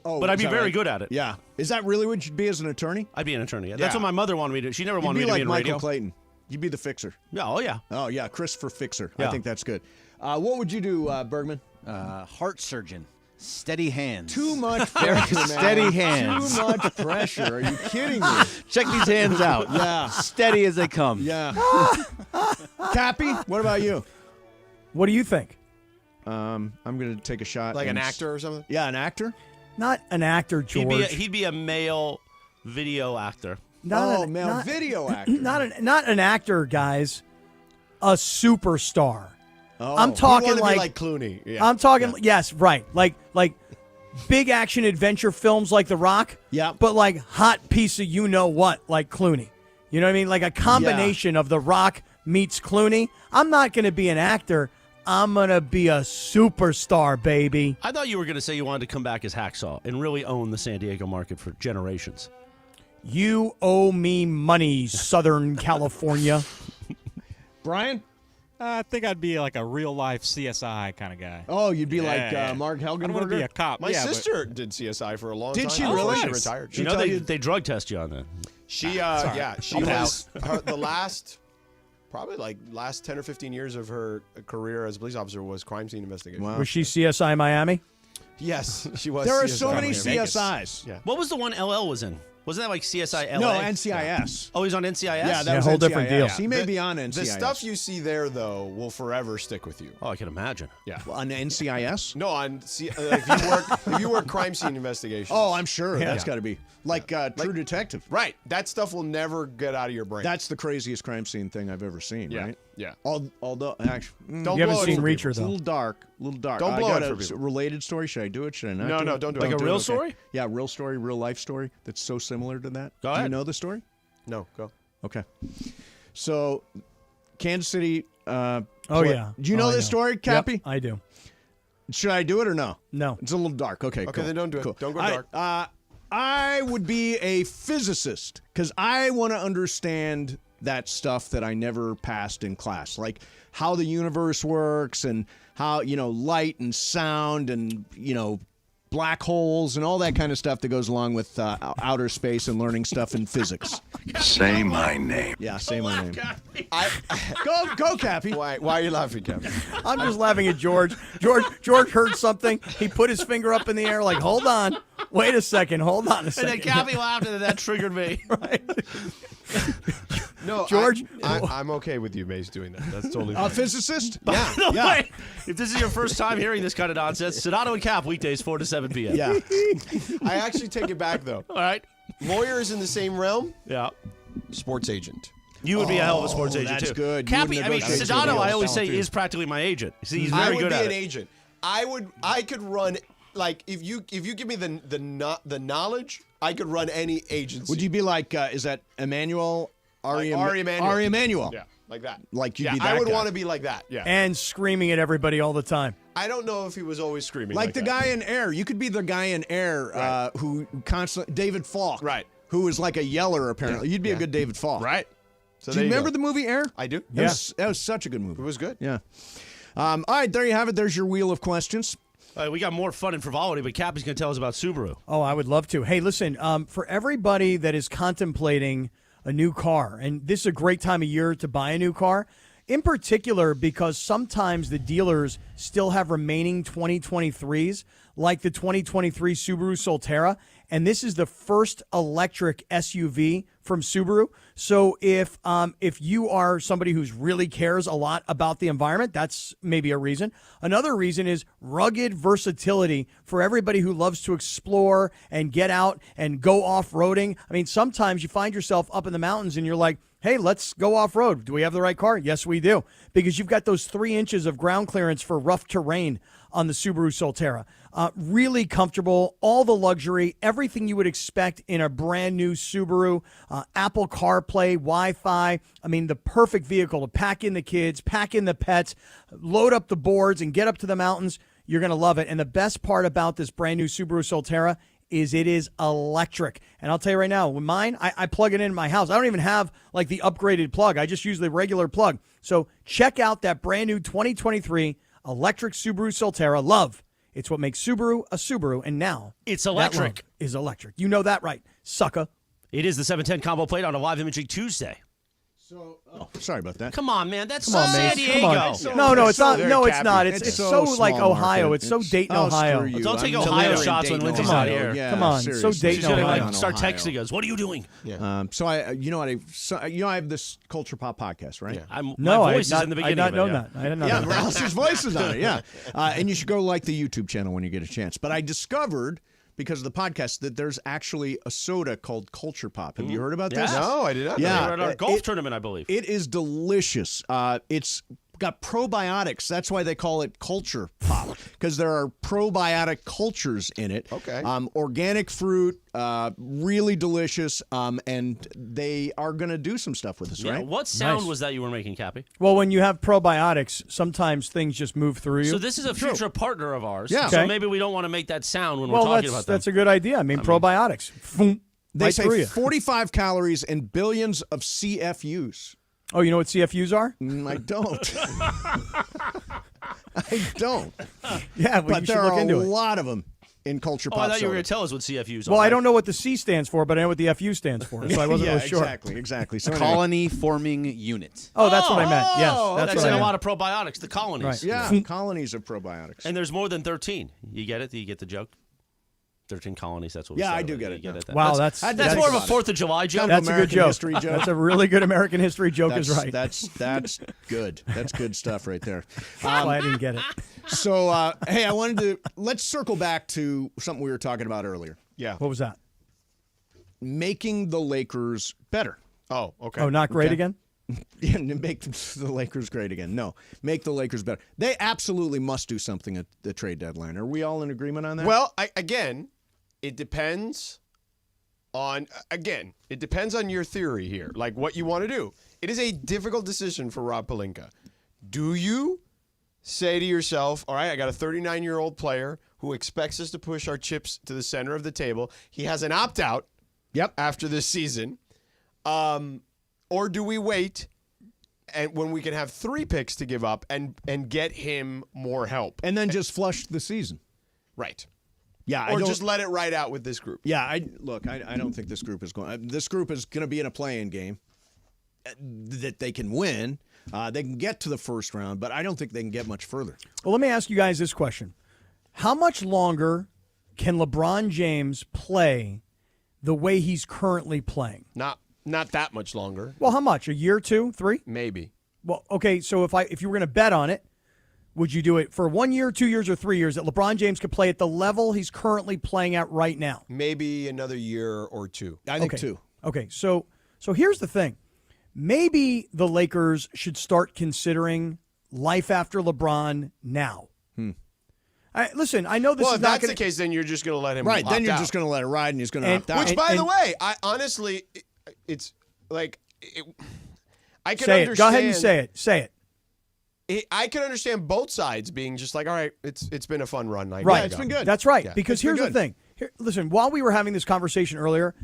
Oh, But I'd is be that very right? good at it. Yeah. Is that really what you'd be as an attorney? I'd be an attorney. That's Yeah. what my mother wanted me to do. She never You'd wanted be me to like be in Michael radio. Clayton. You'd be the fixer. Yeah, oh yeah. Oh, yeah. Christopher Fixer. I Yeah. think that's good. What would you do, Bergman? Heart surgeon. Steady hands. Too much pressure, man. Steady hands. Too much pressure. Are you kidding me? Check these hands out. Yeah. Steady as they come. Yeah. Cappy, what about you? What do you think? I'm going to take a shot. Like an and actor or something? Yeah, an actor? Not an actor, George. He'd be a male video actor. Male video actor. Not an actor, guys. A superstar. Oh. I'm talking You wanna like be like Clooney. Yeah. I'm talking yes, right. Like big action adventure films like The Rock. Yeah. But like hot piece of you know what like Clooney. You know what I mean? Like a combination of The Rock meets Clooney. I'm not going to be an actor. I'm going to be a superstar, baby. I thought you were going to say you wanted to come back as Hacksaw and really own the San Diego market for generations. You owe me money, Southern California. Brian? I think I'd be like a real-life CSI kind of guy. Oh, you'd be like Yeah. Mark I don't want to Helgenberger? be a cop. My yeah, but- sister did CSI for a long Did time. she before really? She Nice. retired. You know they drug test you on that. She she was the last last 10 or 15 years of her career as a police officer was crime scene investigation. Wow. Was she CSI Miami? Yes, she was. There are CSI so many Vegas. CSIs. Yeah. What was the one LL was in? Wasn't that like CSI LA? No, NCIS. Oh, he's on NCIS? Yeah, that Yeah, was whole NCIS. different deal. He may be on NCIS. The stuff you see there, though, will forever stick with you. Oh, I can imagine. Yeah. On NCIS? No, on if you work crime scene investigations. Oh, I'm sure. That's Yeah. got to be. Like True Detective. Right. That stuff will never get out of your brain. That's the craziest crime scene thing I've ever seen, yeah. right? Yeah. Although, actually, Don't You haven't blow it seen for Reacher, people. it's a though. little dark. Don't I blow got it for a people. related story. Should I do it? Should I not? No, do no, it? don't do Like it. a Do it? real Okay. story? Yeah, real story, real life story that's so similar to that. Go Do ahead. you know the story? No, go. Okay. So, Kansas City. Oh, yeah. Do you know I this story, Cappy? Yep, I do. Should I do it or no? No. It's a little dark. Okay, Okay, cool. then don't do it. Cool. Don't go dark. I would be a physicist because I want to understand that stuff that I never passed in class, like how the universe works and how, light and sound and, black holes and all that kind of stuff that goes along with outer space and learning stuff in physics. Say my name. Yeah, say my name. Go, Cappy. Why are you laughing, Kevin? I'm just laughing at George. George heard something. He put his finger up in the air like, hold on. Wait a second. Hold on a And second. then Cappy laughed, and that triggered me. Right. No, George? I'm okay with you, Mace, doing that. That's totally fine. Physicist? By the way, if this is your first time hearing this kind of nonsense, Sonato and Cap weekdays 4 to 7 p.m. Yeah. I actually take it back, though. All right. Lawyer is in the same realm. Yeah. Sports agent. You would be a hell of a sports agent, that's too. good. You would Cappy, I mean, negotiate Sonato, deals. I always say, is practically my agent. See, he's very good at it. I would be an agent. I could run, like, if you give me the knowledge, I could run any agency. Would you be like, is that Emmanuel? Ari Emanuel. Ari Emanuel. Yeah, like that. Like you'd yeah, be that I would guy. want to be like that. Yeah. And screaming at everybody all the time. I don't know if he was always screaming. Like the that. guy in Air. You could be the guy in Air Right. who constantly, David Falk. Right. Who is like a yeller, apparently. You'd be a good David Falk. Right. So Do you there remember go. the movie Air? I do. That was such a good movie. It was good. Yeah. All right, there you have it. There's your wheel of questions. We got more fun and frivolity, but Cappy's going to tell us about Subaru. Oh, I would love to. Hey, listen, for everybody that is contemplating a new car, and this is a great time of year to buy a new car, in particular because sometimes the dealers still have remaining 2023s, like the 2023 Subaru Solterra, and this is the first electric SUV from Subaru. So if you are somebody who's really cares a lot about the environment, that's maybe a reason. Another reason is rugged versatility for everybody who loves to explore and get out and go off-roading. I mean, sometimes you find yourself up in the mountains and you're like, hey, let's go off-road. Do we have the right car? Yes, we do. Because you've got those 3 inches of ground clearance for rough terrain on the Subaru Solterra. Really comfortable, all the luxury, everything you would expect in a brand new Subaru. Apple CarPlay, Wi-Fi. I mean, the perfect vehicle to pack in the kids, pack in the pets, load up the boards, and get up to the mountains. You're going to love it. And the best part about this brand new Subaru Solterra is it is electric. And I'll tell you right now, with mine, I plug it in my house. I don't even have like the upgraded plug. I just use the regular plug. So check out that brand new 2023 electric Subaru Solterra. Love. It's what makes Subaru a Subaru, and now It's electric. that love is electric. You know that right, sucker. It is the 710 combo plate on a live imaging Tuesday. Sorry about that. Come on, man. That's Come on, San Mace. Diego. Come on. No, it's not. No, it's not. It's It's so so like small Ohio. market. It's so Dayton, Oh, Ohio. screw you. Don't take I'm Ohio Toledo and shots when Dayton, Lindsay's Ohio. not here. Yeah, Come on, so seriously. Dayton, She's going to Ohio. like start Ohio. texting us. What are you doing? So I have this Culture Pop podcast, right? Yeah. No, my I voice did is not, in the I beginning. did not of it, know yeah. that. I didn't know Yeah, that. Alice's voice is on it, yeah. And you should go like the YouTube channel when you get a chance. But I discovered, because of the podcast, that there's actually a soda called Culture Pop. Have you heard about this? Yeah. No, I did not. Yeah. They were at our golf tournament, I believe. It is delicious. It's got probiotics. That's why they call it Culture Pop, because there are probiotic cultures in it. Okay. Organic fruit, really delicious, and they are going to do some stuff with us, Yeah, right? what sound Nice. was that you were making, Cappy? Well, when you have probiotics, sometimes things just move through you. So this is a future partner of ours. Yeah. So Okay. maybe we don't want to make that sound when we're well, talking about that's them. a good idea. I mean, probiotics. Boom, They right say through you. 45 calories and billions of CFUs. Oh, you know what CFUs are? I don't. I don't. Yeah, well, But you there should look are a into it. lot of them in Culture Oh, Pop I thought you were soda. going to tell us what CFUs are. Well, I don't know what the C stands for, but I know what the FU stands for, so I wasn't yeah, really sure. exactly. So anyway. Colony forming unit. Oh, that's what I meant. Yes, That's what in I a meant. lot of probiotics, the colonies. Right. Yeah, colonies of probiotics. And there's more than 13. You get it? Do you get the joke? 13 colonies, that's what we Yeah, said I do already. get it You now. Wow, that's that's more of a about 4th of July joke. That's a good American joke. history joke. That's a really good American history joke. That's is right. That's good. That's good stuff right there. That's why I didn't get it. So, hey, let's circle back to something we were talking about earlier. Yeah. What was that? Making the Lakers better. Oh, okay. Oh, not great again? Yeah, make the Lakers great again. No, make the Lakers better. They absolutely must do something at the trade deadline. Are we all in agreement on that? Well, again, it depends on your theory here, like what you want to do. It is a difficult decision for Rob Pelinka. Do you say to yourself, all right, I got a 39-year-old player who expects us to push our chips to the center of the table. He has an opt-out after this season. Or do we wait and when we can have 3 picks to give up and get him more help? and then just flush the season. Right. Yeah, Or just let it ride out with this group. Yeah, I don't think this group is going. This group is going to be in a play-in game that they can win. They can get to the first round, but I don't think they can get much further. Well, let me ask you guys this question. How much longer can LeBron James play the way he's currently playing? Not that much longer. Well, how much? A year, 2, 3? Maybe. Well, okay, so if you were going to bet on it, would you do it for 1 year, 2 years, or 3 years that LeBron James could play at the level he's currently playing at right now? Maybe another year or 2. I think 2. Okay, so here's the thing. Maybe the Lakers should start considering life after LeBron now. Listen, I know this well, is if not that's gonna, the case, then you're just going to let him Right, then you're opt out. just going to let it ride and he's going to opt out. Which, by the way, I honestly, it's like, I can say understand. it. Go ahead and say it. Say it. I can understand both sides being just like, all right, it's been a fun run. Right. Yeah, it's been good. That's right. Yeah. Because here's the thing. Listen, while we were having this conversation earlier,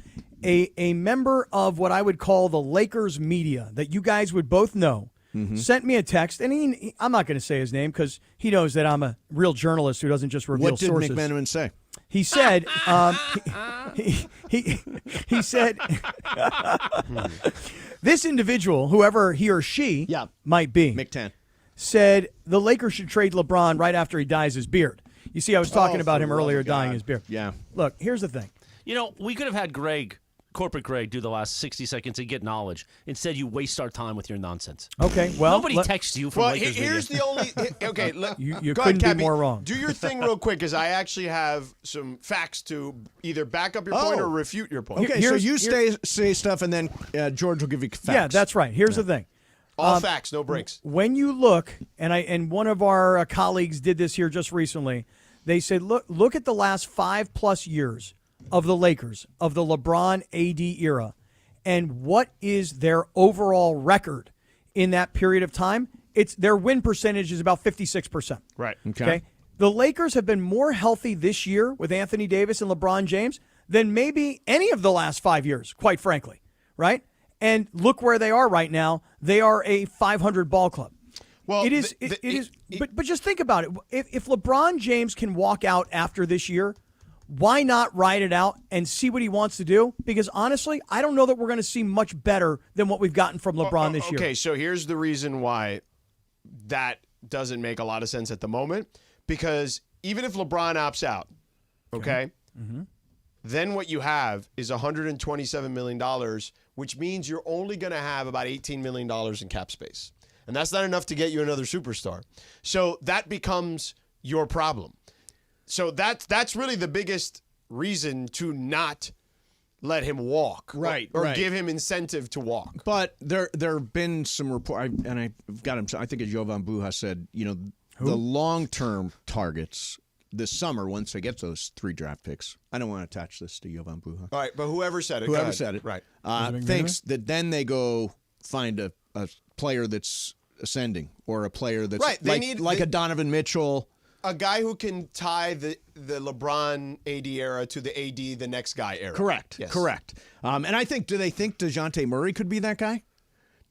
a member of what I would call the Lakers media that you guys would both know sent me a text, and I'm not going to say his name because he knows that I'm a real journalist who doesn't just reveal What did sources. McMenamin say? He said, he said, this individual, whoever he or she might be, McTan. said the Lakers should trade LeBron right after he dyes his beard. You see, I was talking about him for the love earlier of God. dyeing his beard. Yeah. Look, here's the thing. You know, we could have had corporate Greg, do the last 60 seconds and get knowledge. Instead, you waste our time with your nonsense. Okay, well, Nobody texts you from Well, Lakers here's media. the only. Okay, You go couldn't ahead, be Cappy. more wrong. Do your thing real quick, because I actually have some facts to either back up your point or refute your point. Okay, so you say stuff, and then George will give you facts. Yeah, that's right. Here's the thing. All facts, no breaks. When you look, and one of our colleagues did this here just recently, they said, look at the last 5+ years of the Lakers, of the LeBron AD era, and what is their overall record in that period of time? It's their win percentage is about 56%. Right. Okay. The Lakers have been more healthy this year with Anthony Davis and LeBron James than maybe any of the last 5 years, quite frankly. Right? And look where they are right now. They are a 500 ball club. Well, it is. But just think about it. If LeBron James can walk out after this year, why not ride it out and see what he wants to do? Because honestly, I don't know that we're going to see much better than what we've gotten from LeBron this year. Okay, so here's the reason why that doesn't make a lot of sense at the moment. Because even if LeBron opts out, okay, then what you have is $127 million, which means you're only going to have about $18 million in cap space. And that's not enough to get you another superstar. So that becomes your problem. So that's really the biggest reason to not let him walk, or give him incentive to walk. But there have been some reports, and I've got him. I think Jovan Buha said, the long-term targets this summer once they get those 3 draft picks. I don't want to attach this to Jovan Buha. All right, but whoever said it, Whoever said it, right? Thinks that then they go find a player that's ascending or a player that's Right, they need a Donovan Mitchell. A guy who can tie the LeBron AD era to the AD the next guy era. Correct. Yes. Correct. And I think, do they think DeJounte Murray could be that guy?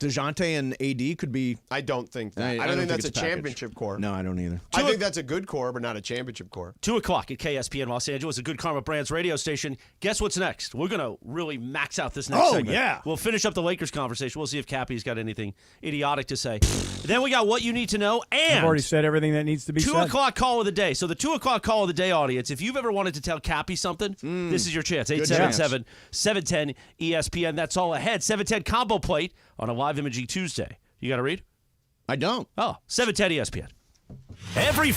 DeJounte and AD could be. I don't think that. I don't think that's a it's package. championship core. No, I don't either. I think that's a good core, but not a championship core. 2 o'clock at KSPN Los Angeles, a Good Karma Brands radio station. Guess what's next? We're going to really max out this next segment. Yeah. We'll finish up the Lakers conversation. We'll see if Cappy's got anything idiotic to say. Then we got what you need to know, and I've already said everything that needs to be 2 said. o'clock call of the day. So the 2 o'clock call of the day audience, if you've ever wanted to tell Cappy something, this is your chance. 877-710 ESPN. That's all ahead. 710 combo plate on a live imaging Tuesday. You got to read? I don't. Oh, 710 ESPN. Every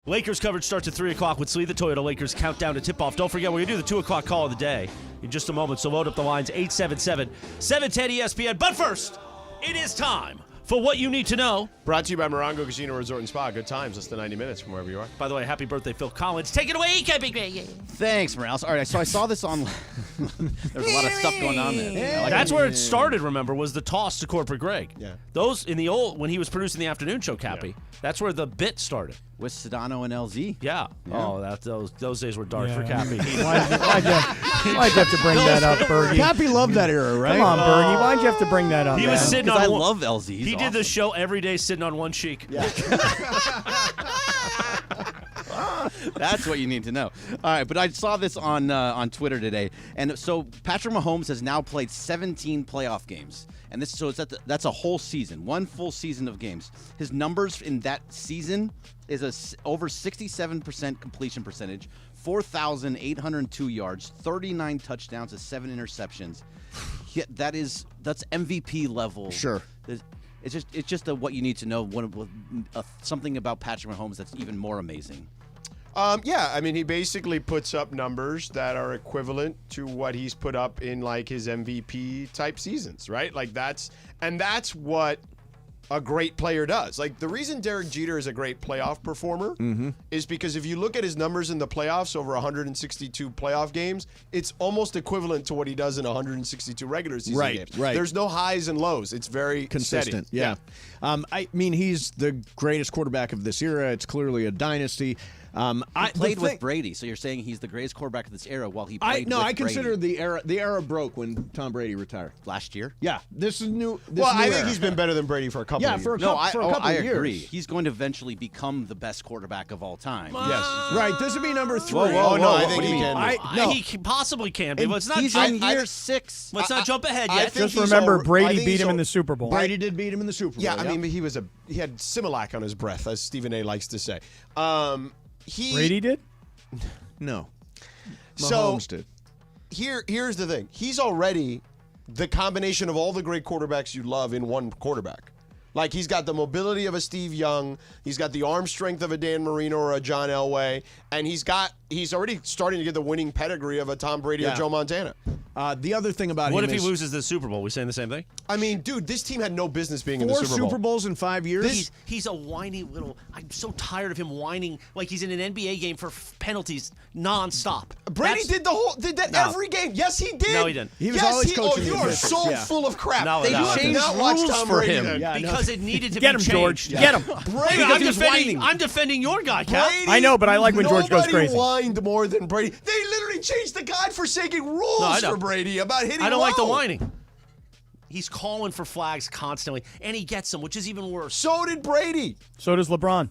Lakers coverage starts at 3 o'clock with Slee the Toyota Lakers countdown to tip-off. Don't forget, we're going to do the 2 o'clock call of the day in just a moment, so load up the lines 877-710 ESPN. But first, it is time for What You Need to Know. Brought to you by Morongo Casino Resort and Spa. Good times, less than 90 minutes from wherever you are. By the way, happy birthday, Phil Collins. Take it away, Thanks, Morales. All right, so I saw this on. There's a lot of stuff going on there. That's where it started, remember, was the toss to Corporate Greg. Yeah. Those, in the old, when he was producing the afternoon show, Cappy, that's where the bit started. With Sedano and LZ. Yeah. Oh, those days were dark for Cappy. Why'd you have to bring that up, Bergie? Cappy loved that era, right? Come on, Bergie. Why'd you have to bring that up? He was sitting on I love LZ. He did the show every day sitting on one cheek. Yeah. That's what you need to know. All right, but I saw this on Twitter today, and so Patrick Mahomes has now played 17 playoff games, and that's a whole season, one full season of games. His numbers in that season is over 67% completion percentage, 4,802 yards, 39 touchdowns, and 7 interceptions. That's MVP level. Sure. It's just what you need to know. Something about Patrick Mahomes that's even more amazing. Yeah, I mean, he basically puts up numbers that are equivalent to what he's put up in like his MVP type seasons, right? Like that's what a great player does. Like the reason Derek Jeter is a great playoff performer is because if you look at his numbers in the playoffs over 162 playoff games, it's almost equivalent to what he does in 162 regular season games. Right. There's no highs and lows. It's very consistent. steady. Yeah. I mean, he's the greatest quarterback of this era. It's clearly a dynasty. He played with Brady, so you're saying he's the greatest quarterback of this era while he played with Brady. I consider the era broke when Tom Brady retired. Last year? Yeah. This is new. I think he's been better than Brady for a couple of years. For a couple I of years. agree. He's going to eventually become the best quarterback of all time. Yes. Right. This would be number 3. I think he can. He possibly can be, but it's not. He's in year 6. Let's not jump ahead yet. Just remember, Brady beat him in the Super Bowl. Brady did beat him in the Super Bowl. Yeah, I mean, he had Similac on his breath, as Stephen A. likes to say. Brady did? No. So Mahomes did. Here's the thing. He's already the combination of all the great quarterbacks you love in one quarterback. Like, he's got the mobility of a Steve Young. He's got the arm strength of a Dan Marino or a John Elway. And he's already starting to get the winning pedigree of a Tom Brady or Joe Montana. The other thing about what him if is, he loses the Super Bowl? We saying the same thing? I mean, dude, this team had no business being in the 4 Super Bowl. Super Bowls in 5 years? He's a whiny little. I'm so tired of him whining like he's in an NBA game for penalties nonstop. Brady did that every game. Yes, he did. No, he didn't. He was always coaching you the are officials. so Yeah. full of crap. No, they no. did changed not watch rules Tom for Brady him. then. Yeah, Because it needed to Get be him, George. changed. Get him. Brady, I'm defending your guy, Cap. Brady, I know, but I like when George goes crazy. Nobody whined more than Brady. They literally changed the godforsaken rules for Brady about hitting I don't like the low. whining. He's calling for flags constantly, and he gets them, which is even worse. So did Brady. So does LeBron.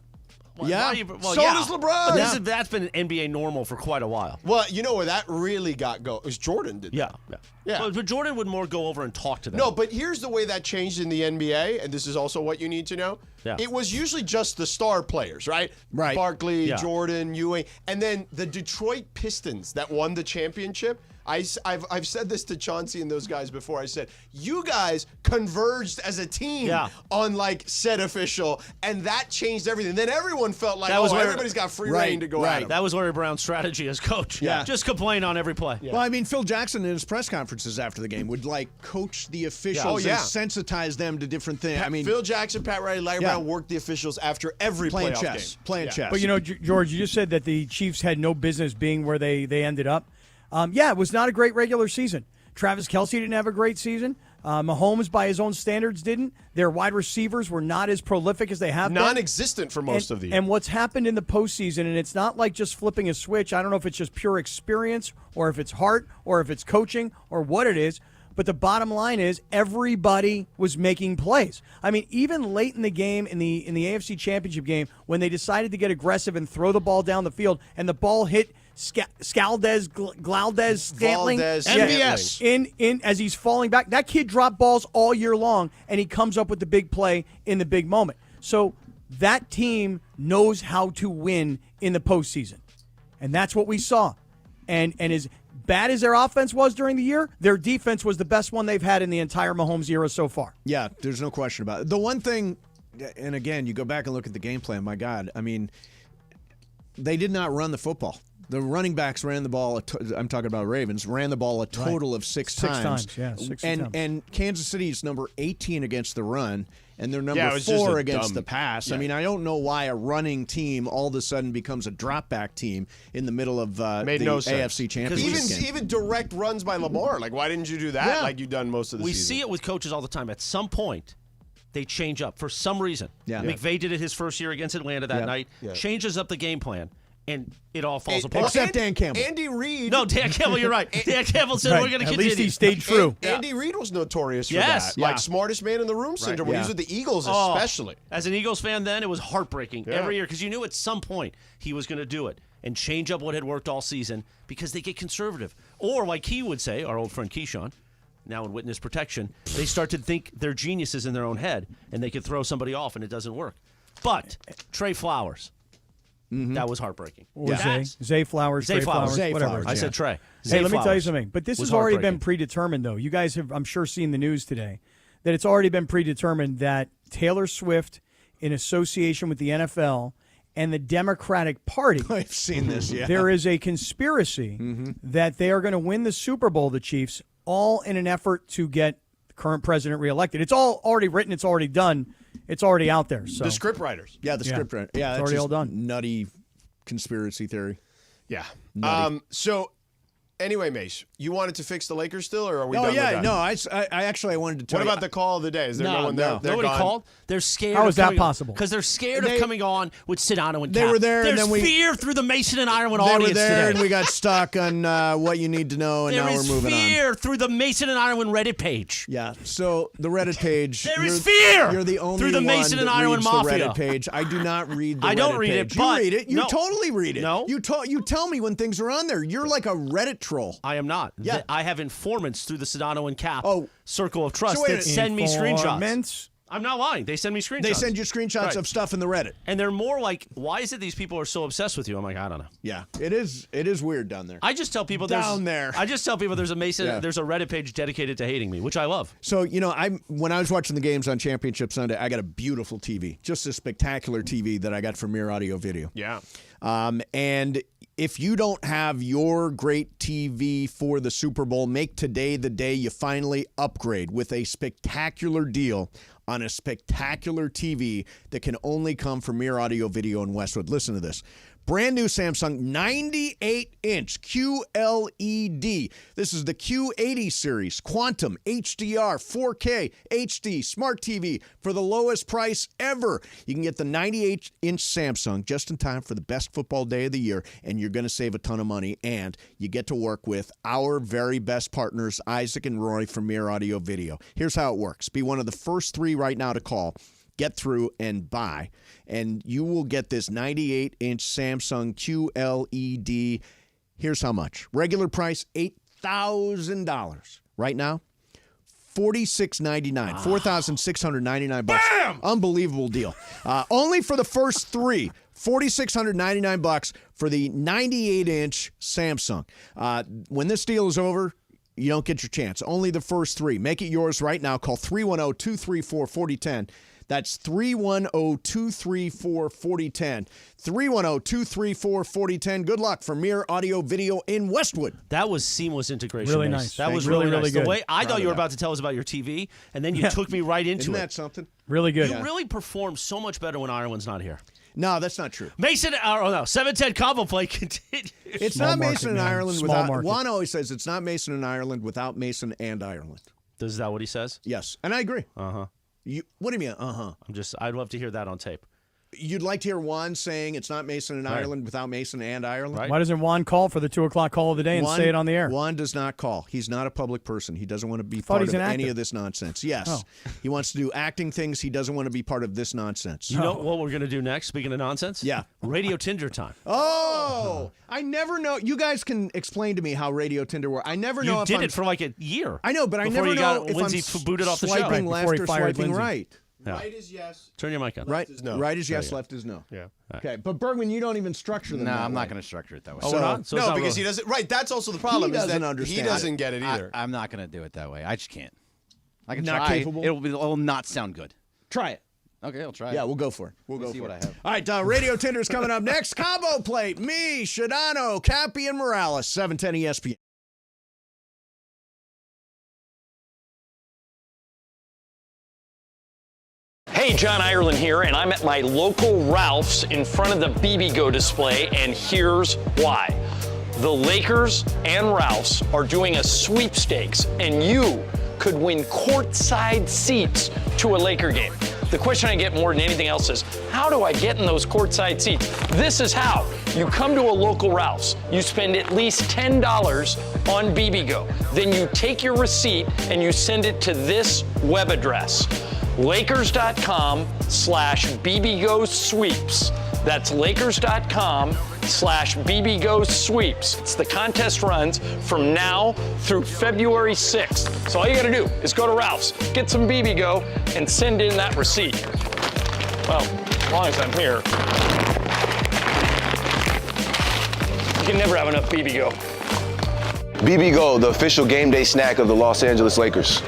So does LeBron. But that's been NBA normal for quite a while. Well, you know where that really got go? It was Jordan did that. Yeah. But Jordan would more go over and talk to them. No, but here's the way that changed in the NBA, and this is also what you need to know. Yeah. It was usually just the star players, right? Right. Barkley, Jordan, Ewing, and then the Detroit Pistons that won the championship. I've said this to Chauncey and those guys before. I said, you guys converged as a team on like said official, and that changed everything. Then everyone felt like, everybody's got free reign to go at him. That was Larry Brown's strategy as coach. Yeah. Just complain on every play. Well, I mean, Phil Jackson in his press conferences after the game would like coach the officials and sensitize them to different things. I mean, Phil Jackson, Pat Riley, Larry Brown worked the officials after every playoff game. Playing chess. But, you know, George, you just said that the Chiefs had no business being where they ended up. It was not a great regular season. Travis Kelce didn't have a great season. Mahomes, by his own standards, didn't. Their wide receivers were not as prolific as they have been. Non-existent for most of the year. And what's happened in the postseason, and it's not like just flipping a switch. I don't know if it's just pure experience or if it's heart or if it's coaching or what it is. But the bottom line is everybody was making plays. I mean, even late in the game, in the AFC Championship game, when they decided to get aggressive and throw the ball down the field, and the ball hit Glaudes Scantling, MVS, in as he's falling back. That kid dropped balls all year long, and he comes up with the big play in the big moment. So that team knows how to win in the postseason, and that's what we saw. And as bad as their offense was during the year, their defense was the best one they've had in the entire Mahomes era so far. Yeah, there's no question about it. The one thing, and again, you go back and look at the game plan, my God, I mean, they did not run the football. The running backs ran the ball. I'm talking about Ravens. Ran the ball a total of six times. Six times. And Kansas City's number 18 against the run, and they're number 4 against the pass. I mean, I don't know why a running team all of a sudden becomes a drop-back team in the middle of the AFC Championship game. Even direct runs by Lamar. Like, why didn't you do that like you've done most of the season? We see it with coaches all the time. At some point, they change up for some reason. McVay did it his first year against Atlanta that night. Changes up the game plan. And it all falls apart. Except Dan Campbell. Andy Reid. No, Dan Campbell, you're right. Dan Campbell said we're going to continue. At least he stayed true. Andy Reid was notorious for that. Like smartest man in the room syndrome when he was with the Eagles especially. As an Eagles fan then, it was heartbreaking every year because you knew at some point he was going to do it and change up what had worked all season because they get conservative. Or like he would say, our old friend Keyshawn, now in witness protection, they start to think they're geniuses in their own head and they can throw somebody off and it doesn't work. But Trey Flowers. That was heartbreaking. Or Zay Flowers, Trey Flowers, whatever. I said Trey. Hey, let me tell you something. But this has already been predetermined, though. You guys have, I'm sure, seen the news today that it's already been predetermined that Taylor Swift, in association with the NFL and the Democratic Party, I've seen this. There is a conspiracy that they are going to win the Super Bowl, the Chiefs, all in an effort to get the current president reelected. It's all already written. It's already done. It's already out there. So the script writers. The script writers. Yeah, it's already all done. Nutty conspiracy theory. Yeah. So, anyway, Mace, you wanted to fix the Lakers still, or are we done with that? No, I actually wanted to tell you. you. What about the call of the day? Is there no one there? Nobody called? They're scared. How is that possible? Because they're scared of coming on with Sedano and They Cap. were there, There's and then fear through the Mason and Ireland They audience were there, today. and we got stuck on what you need to know, and now we're moving on. There is fear through the Mason and Ireland Reddit page. Yeah, so the Reddit page. There is fear You're the only through the Mason and Ireland mafia. Mafia. The Reddit page. I do not read the I don't Reddit read page. it, but you read it. You no. totally read it. No. You tell me when things are on there. You're like a Reddit troll. I am not. Yeah. I have informants through the Sedano and Cap circle of trust So wait a that send me screenshots. Informants? I'm not lying. They send me screenshots. They send you screenshots of stuff in the Reddit. And they're more like, why is it these people are so obsessed with you? I'm like, I don't know. Yeah, it is weird down there. I just tell people I just tell people there's a Mason, there's a Reddit page dedicated to hating me, which I love. So, when I was watching the games on Championship Sunday, I got a beautiful TV, just a spectacular TV that I got from Mirror Audio Video. Yeah. And if you don't have your great TV for the Super Bowl, make today the day you finally upgrade with a spectacular deal on a spectacular TV that can only come from Mirror Audio Video in Westwood. Listen to this. Brand new Samsung 98-inch QLED. This is the Q80 series. Quantum, HDR, 4K, HD, Smart TV for the lowest price ever. You can get the 98-inch Samsung just in time for the best football day of the year, and you're going to save a ton of money, and you get to work with our very best partners, Isaac and Roy from Mirror Audio Video. Here's how it works. Be one of the first 3 right now to call. Get through and buy, and you will get this 98-inch Samsung QLED. Here's how much. Regular price, $8,000. Right now, $4,699. $4,699. Bam! Unbelievable deal. Only for the first 3. $4,699 for the 98-inch Samsung. When this deal is over, you don't get your chance. Only the first 3. Make it yours right now. Call 310-234-4010. That's 310-234-4010. 310-234-4010. Good luck for Mirror Audio Video in Westwood. That was seamless integration. Really Mace. nice. That was really, really really nice. good. The way I thought you were about to tell us about your TV, and then you took me right into Isn't it. that something? Really good. You really perform so much better when Ireland's not here. No, that's not true. Mason, 710 combo play continues. It's Small not market, Mason and man. Ireland Small without. market. Juan always says it's not Mason and Ireland without Mason and Ireland. Is that what he says? Yes, and I agree. Uh-huh. What do you mean, uh-huh? I'd love to hear that on tape. You'd like to hear Juan saying it's not Mason and Ireland without Mason and Ireland? Right. Why doesn't Juan call for the 2 o'clock call of the day and say it on the air? Juan does not call. He's not a public person. He doesn't want to be thought part he's of an any actor. of this nonsense. Yes. He wants to do acting things. He doesn't want to be part of this nonsense. You know what we're going to do next, speaking of nonsense? Yeah. Radio Tinder time. Oh, I never know. You guys can explain to me how Radio Tinder works. I never know You if did I'm, it for like a year. I know, but I before never you got know if Lindsay I'm booted off the show. swiping Right, left before he or fired swiping Lindsay. right. Yeah. Right is yes. Turn your mic on. Right is no. Right is yes, left is no. Yeah. Okay, but Bergman, you don't even structure them. No, that I'm way. not going to structure it that way. Oh, So- we're not? So it's No, not because really- he doesn't. Right, that's also the problem. He is that doesn't He understand doesn't get it either. I'm not going to do it that way. I just can't. I can Not try. capable? It'll not sound good. Try it. Okay, I'll try. Yeah, we'll go for it. We'll go see for what it. I have. All right, Radio Tinder's coming up next. Combo plate. Me, Shadano, Cappy, and Morales. 710 ESPN. Hey, John Ireland here, and I'm at my local Ralph's in front of the BBGO display, and here's why. The Lakers and Ralph's are doing a sweepstakes, and you could win courtside seats to a Laker game. The question I get more than anything else is, how do I get in those courtside seats? This is how. You come to a local Ralph's, you spend at least $10 on BBGO. Then you take your receipt and you send it to this web address, Lakers.com/BBGO Sweeps. That's Lakers.com/BBGO Sweeps. It's the contest runs from now through February 6th. So all you gotta do is go to Ralph's, get some BBGO, and send in that receipt. Well, as long as I'm here. You can never have enough BBGO. BBGO, the official game day snack of the Los Angeles Lakers.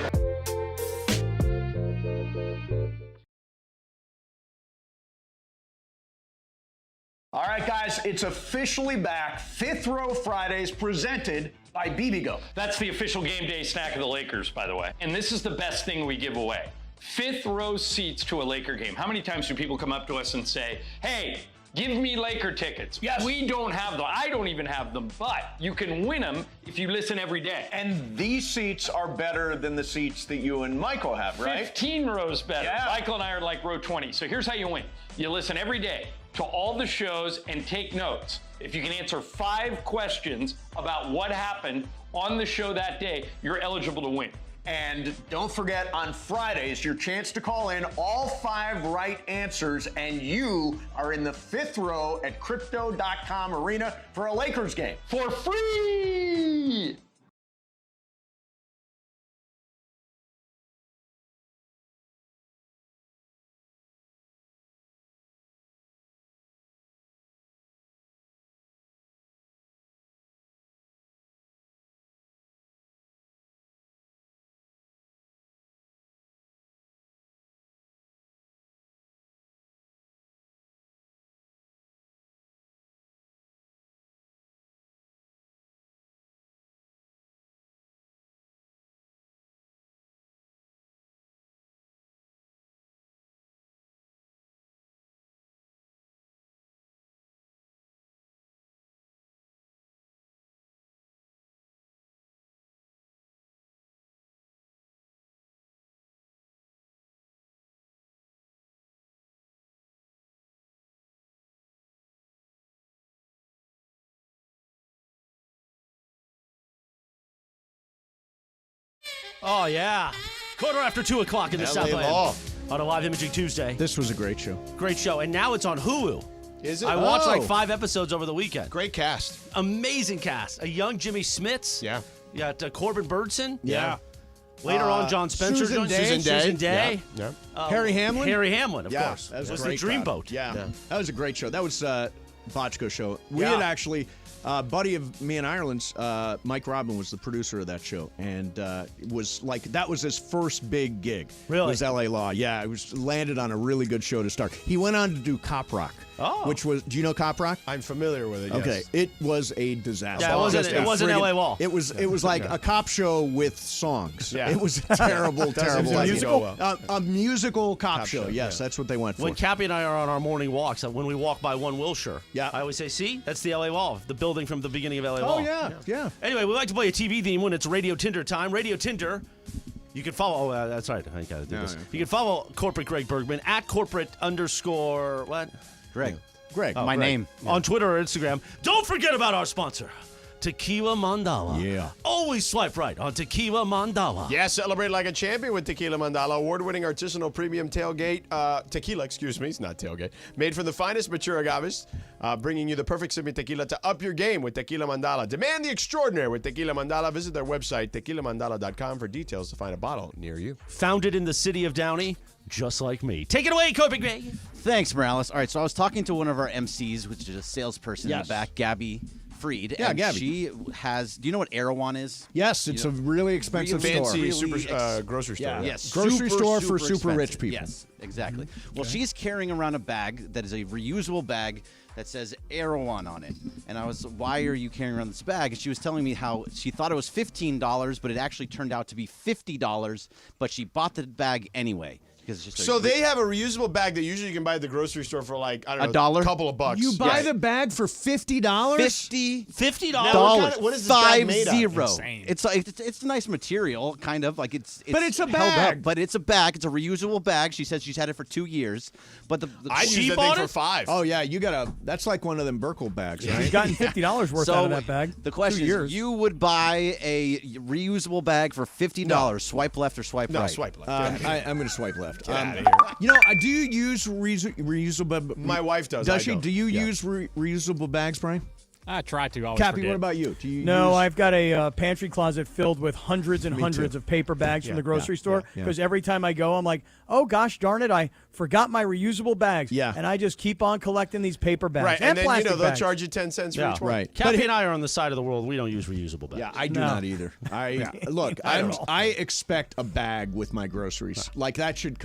All right, guys, it's officially back. Fifth Row Fridays presented by BBGO. That's the official game day snack of the Lakers, by the way. And this is the best thing we give away. Fifth row seats to a Laker game. How many times do people come up to us and say, hey, give me Laker tickets? Yes. We don't have them. I don't even have them, but you can win them if you listen every day. And these seats are better than the seats that you and Michael have, right? 15 rows better. Yeah. Michael and I are like row 20. So here's how you win. You listen every day to all the shows and take notes. If you can answer 5 questions about what happened on the show that day, you're eligible to win. And don't forget, on Fridays, your chance to call in all 5 right answers, and you are in the fifth row at Crypto.com Arena for a Lakers game. For free! Oh, yeah. 2:15 in the LA Southland. Law. On a live imaging Tuesday. This was a great show. Great show. And now it's on Hulu. Is it? I watched like 5 episodes over the weekend. Great cast. Amazing cast. A young Jimmy Smits. Yeah. You got Corbin Birdson. Yeah. Later on, John Spencer. Susan Day. Susan Day. Yeah. Harry Hamlin? Harry Hamlin, of Yeah, course. that was It a was great the Dreamboat. crowd. Yeah. That was a great show. That was Bochco show. We Yeah. had actually, buddy of me and Ireland's, Mike Robin was the producer of that show, and it was like that was his first big gig. Really? Was LA Law? Yeah, it was landed on a really good show to start. He went on to do Cop Rock. Oh. Which was? Do you know Cop Rock? I'm familiar with it. Yes. Okay, it was a disaster. Yeah, it wasn't LA Law. It was like a cop show with songs. Yeah. It was a terrible, terrible. a idea. musical? A musical cop show. show, Yes, yeah. that's what they went for. When Cappy and I are on our morning walks, when we walk by One Wilshire, Yeah. I always say, see, that's the LA Law, the building from the beginning of LA Law. Oh yeah. Anyway, we like to play a TV theme when it's Radio Tinder time. Radio Tinder, you can follow, that's right, I got to do this. yeah. You can follow Corporate Greg Bergman at corporate_ what? Greg. Greg. My name. On Twitter or Instagram. Don't forget about our sponsor, Tequila Mandala. Yeah. Always swipe right on Tequila Mandala. Yeah, celebrate like a champion with Tequila Mandala, award-winning artisanal premium tequila, it's not tailgate, made from the finest mature agaves, bringing you the perfect sipping tequila to up your game with Tequila Mandala. Demand the extraordinary with Tequila Mandala. Visit their website, tequilamandala.com, for details to find a bottle near you. Founded in the city of Downey, just like me. Take it away, Corporate Greg. Thanks, Morales. All right, so I was talking to one of our MCs, which is a salesperson in Yes. the back, Gabby Freed. Yeah, and Gabby. She has. Do you know what Erewhon is? Yes, it's a really expensive store. Fancy Really grocery store. Yeah. Yes, Grocery store for super super rich expensive. people. Yes, exactly. Well, she's carrying around a bag that is a reusable bag that says Erewhon on it. And I was, why are you carrying around this bag? And she was telling me how she thought it was $15, but it actually turned out to be $50, but she bought the bag anyway. Because it's just So they have a reusable bag that usually you can buy at the grocery store for like, I don't know, $1? a couple of bucks. You buy Yes. the bag for $50? $50. Now, what is this bag made of? 50. Insane. It's a nice material, kind of like it's But it's a held up, bag. but it's a bag. It's a reusable bag. She said she's had it for 2 years, but the I She use that bought thing it? for $5. Oh, yeah, you got to. That's like one of them Burkle bags, right? He's gotten $50 worth so out of that bag. The question 2 years. is, you would buy a reusable bag for $50? Swipe left or swipe No, right? swipe left. I'm going to swipe left. Get outta here. You know, do you use reusable? My wife does. Does I she? don't. Do you Yeah. use reusable bags, Brian? I try to. Always Cappy, forget. what about you? Do you? No, use... I've got a pantry closet filled with hundreds and Me hundreds too. of paper bags from the grocery store. yeah. Because every time I go, I'm like, oh gosh darn it, I forgot my reusable bags. Yeah. And I just keep on collecting these paper bags. Right, and then plastic they'll bags. charge you 10 cents for Yeah. each one. Right. Cappy and I are on the side of the world. We don't use reusable bags. Yeah, I do No. not either. Look. I expect a bag with my groceries. Like that should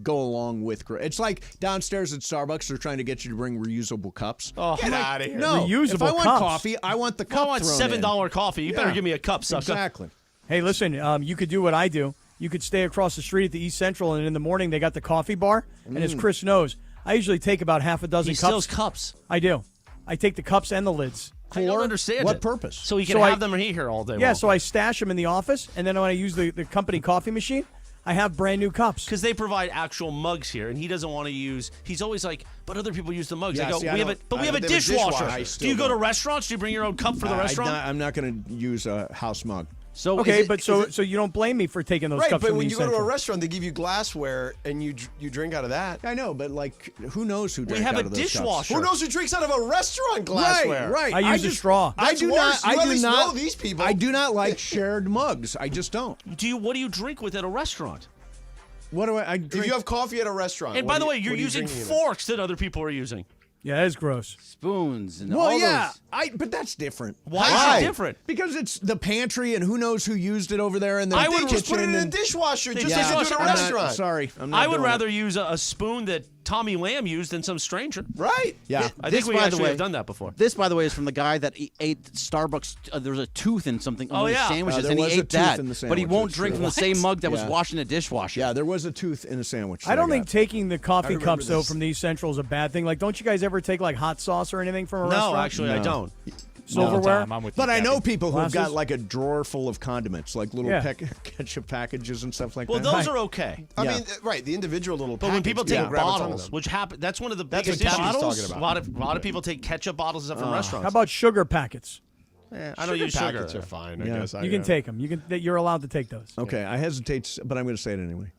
go along with. It's like downstairs at Starbucks. They're trying to get you to bring reusable cups. Oh, Get out of here. No, if Reusable I want cups. coffee, I want the if I cup. want thrown in. $7 coffee, you better Yeah. give me a cup, sucker. Exactly. Hey, listen, you could do what I do. You could stay across the street at the East Central, and in the morning they got the coffee bar. And as Chris knows, I usually take about half a dozen He cups. steals cups. I do. I take the cups and the lids. I don't understand what it. purpose? So he can So have I- them here all day Yeah, long. so I stash them in the office, and then when I use the company coffee machine, I have brand new cups. Because they provide actual mugs here, and he doesn't want to use. He's always like, but other people use the mugs. Yeah, I go, see, I we have a, don't- but we I have a don't- they have a dishwasher. dishwasher. I Do still you go to don't. restaurants? Do you bring your own cup for the restaurant? I'm not going to use a house mug. So Okay, is it- but is so it- you don't blame me for taking those Right, cups but from when the you East go to a Central. restaurant, they give you glassware and you drink out of that. I know, but like, who knows who drank have out a of those cups? dishwasher. Who knows who drinks out of a restaurant glassware? Right. I use a straw. I That's do worse. not. You I at do least not know these people. I do not like shared mugs. I just don't. What do you drink with at a restaurant? What do I If drink? you have coffee at a restaurant. And what by do the way, you- you're what are you using drinking in it? forks that other people are using. Yeah, that is gross. spoons and well, all yeah, those. but that's different. Why is it different? Because it's the pantry, and who knows who used it over there, and then I the would Just put it kitchen in a and- dishwasher, just Yeah. as you do at a I'm not- restaurant. sorry, I'm not I would doing rather it. use a spoon that Tommy Lamb used than some stranger. Right. Yeah. I This, think we by the actually way- have done that before. This, by the way, is from the guy that ate Starbucks. There was a tooth in something on Oh, the yeah. sandwiches, there and he was a ate tooth that. in the But he won't sandwiches, drink from yeah. the same mug that was Yeah. washed in a dishwasher. Yeah, there was a tooth in a sandwich. I don't that think got. taking the coffee remember cups, though, this. from the East Central is a bad thing. Like, don't you guys ever take, like, hot sauce or anything from a No, restaurant? actually, I don't. Silverware? I'm with you, But I know Cappy. people who've Glasses? got like a drawer full of condiments, like little Yeah. ketchup packages and stuff like Well, that. those are okay. I Yeah. mean, right, the individual little But when people take package, grab a ton of bottles, them. which happen, that's one of the That's biggest what Cappy's issues. talking about. A lot of people take ketchup bottles from restaurants. How about sugar packets? I don't use sugar. packets are fine, I Yeah. guess. You can take them. You're allowed to take those. Okay, I hesitate, but I'm going to say it anyway.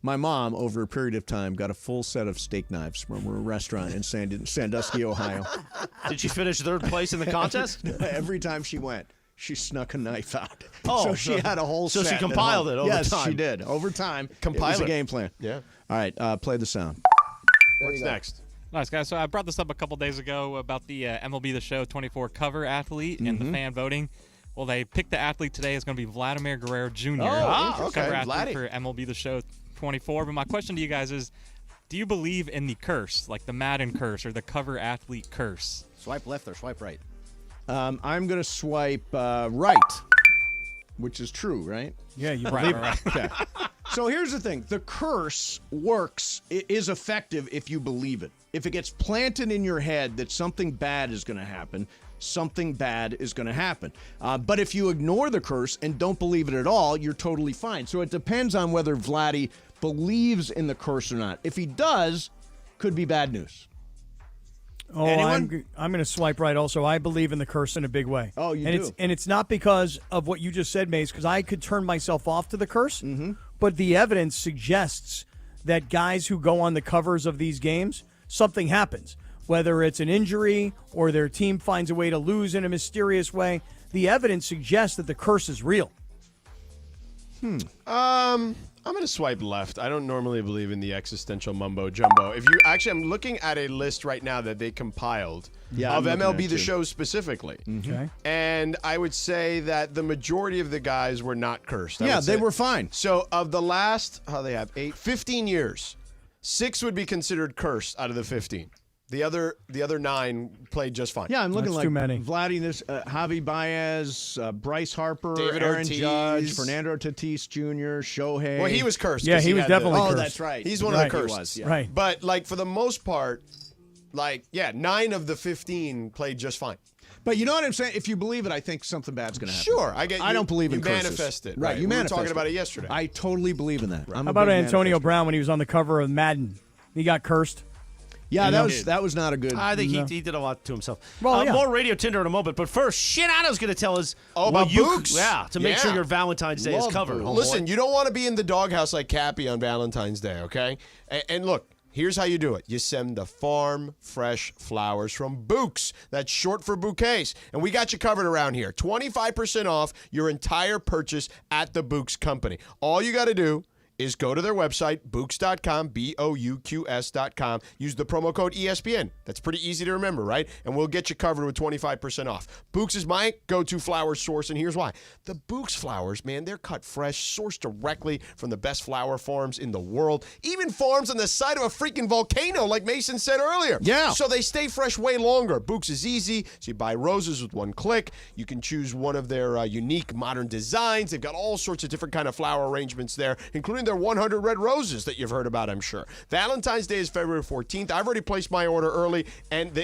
My mom, over a period of time, got a full set of steak knives from a restaurant in Sandusky, Ohio. Did she finish third place in the contest? Every time she went, she snuck a knife out. Oh, so she had a whole so set she at compiled home. it over yes, time. she did. Over time, it was Compile a it. game plan. Yeah. All right, play the sound. What's next? Nice, guys. So I brought this up a couple days ago about the MLB The Show 24 cover athlete and the fan voting. Well, they picked the athlete today. It's going to be Vladimir Guerrero Jr. okay. Cover athlete Vladdy. for MLB The Show 24. But my question to you guys is, do you believe in the curse, like the Madden curse or the cover athlete curse? Swipe left or swipe right. I'm going to swipe right, which is true, right? Yeah, you believe it. Right. Okay. So here's the thing. The curse works, is effective if you believe it. If it gets planted in your head that something bad is going to happen, something bad is going to happen. But if you ignore the curse and don't believe it at all, you're totally fine. So it depends on whether Vladdy believes in the curse or not. If he does, could be bad news. Oh, Anyone? I'm going to swipe right also. I believe in the curse in a big way. Oh, you and do? It's not because of what you just said, Mace, because I could turn myself off to the curse, but the evidence suggests that guys who go on the covers of these games, something happens. Whether it's an injury or their team finds a way to lose in a mysterious way, the evidence suggests that the curse is real. I'm going to swipe left. I don't normally believe in the existential mumbo jumbo. If you actually, I'm looking at a list right now that they compiled of MLB The Show specifically. Okay. And I would say that the majority of the guys were not cursed. They were fine. So of the last, 15 years, 6 would be considered cursed out of the 15. The other 9 played just fine. Yeah, I'm looking That's like too many. Javi Baez, Bryce Harper, David Aaron Ortiz. Judge, Fernando Tatis Jr., Shohei. Well, he was cursed. Yeah, 'cause he was had definitely Oh, cursed. that's right. He's one of the cursed. He was, yeah. Right. But, like, for the most part, 9 of the 15 played just fine. But you know what I'm saying? If you believe it, I think something bad's going to happen. Sure, I get. I don't believe in you curses. manifest it, Right? You we were manifest talking about it. it yesterday. I totally believe in that. I'm How a about big Antonio manifester. Brown when he was on the cover of Madden? He got cursed. Yeah, that was not a good. I think he did a lot to himself. Well, yeah. More Radio Tinder in a moment, but first, Shinano's going to tell us about Books. to make sure your Valentine's Day is Love covered. Books. homeboy. Listen, you don't want to be in the doghouse like Cappy on Valentine's Day, okay? And look, here's how you do it. You send the farm fresh flowers from Books. That's short for bouquets. And we got you covered around here. 25% off your entire purchase at the Books Company. All you got to do is go to their website, Books.com, Bouqs.com. Use the promo code ESPN. That's pretty easy to remember, right? And we'll get you covered with 25% off. Books is my go-to flower source, and here's why. The Books flowers, man, they're cut fresh, sourced directly from the best flower farms in the world. Even farms on the side of a freaking volcano, like Mason said earlier. Yeah. So they stay fresh way longer. Books is easy. So you buy roses with one click. You can choose one of their unique modern designs. They've got all sorts of different kind of flower arrangements there, including their 100 red roses that you've heard about, I'm sure. Valentine's Day is February 14th. I've already placed my order early and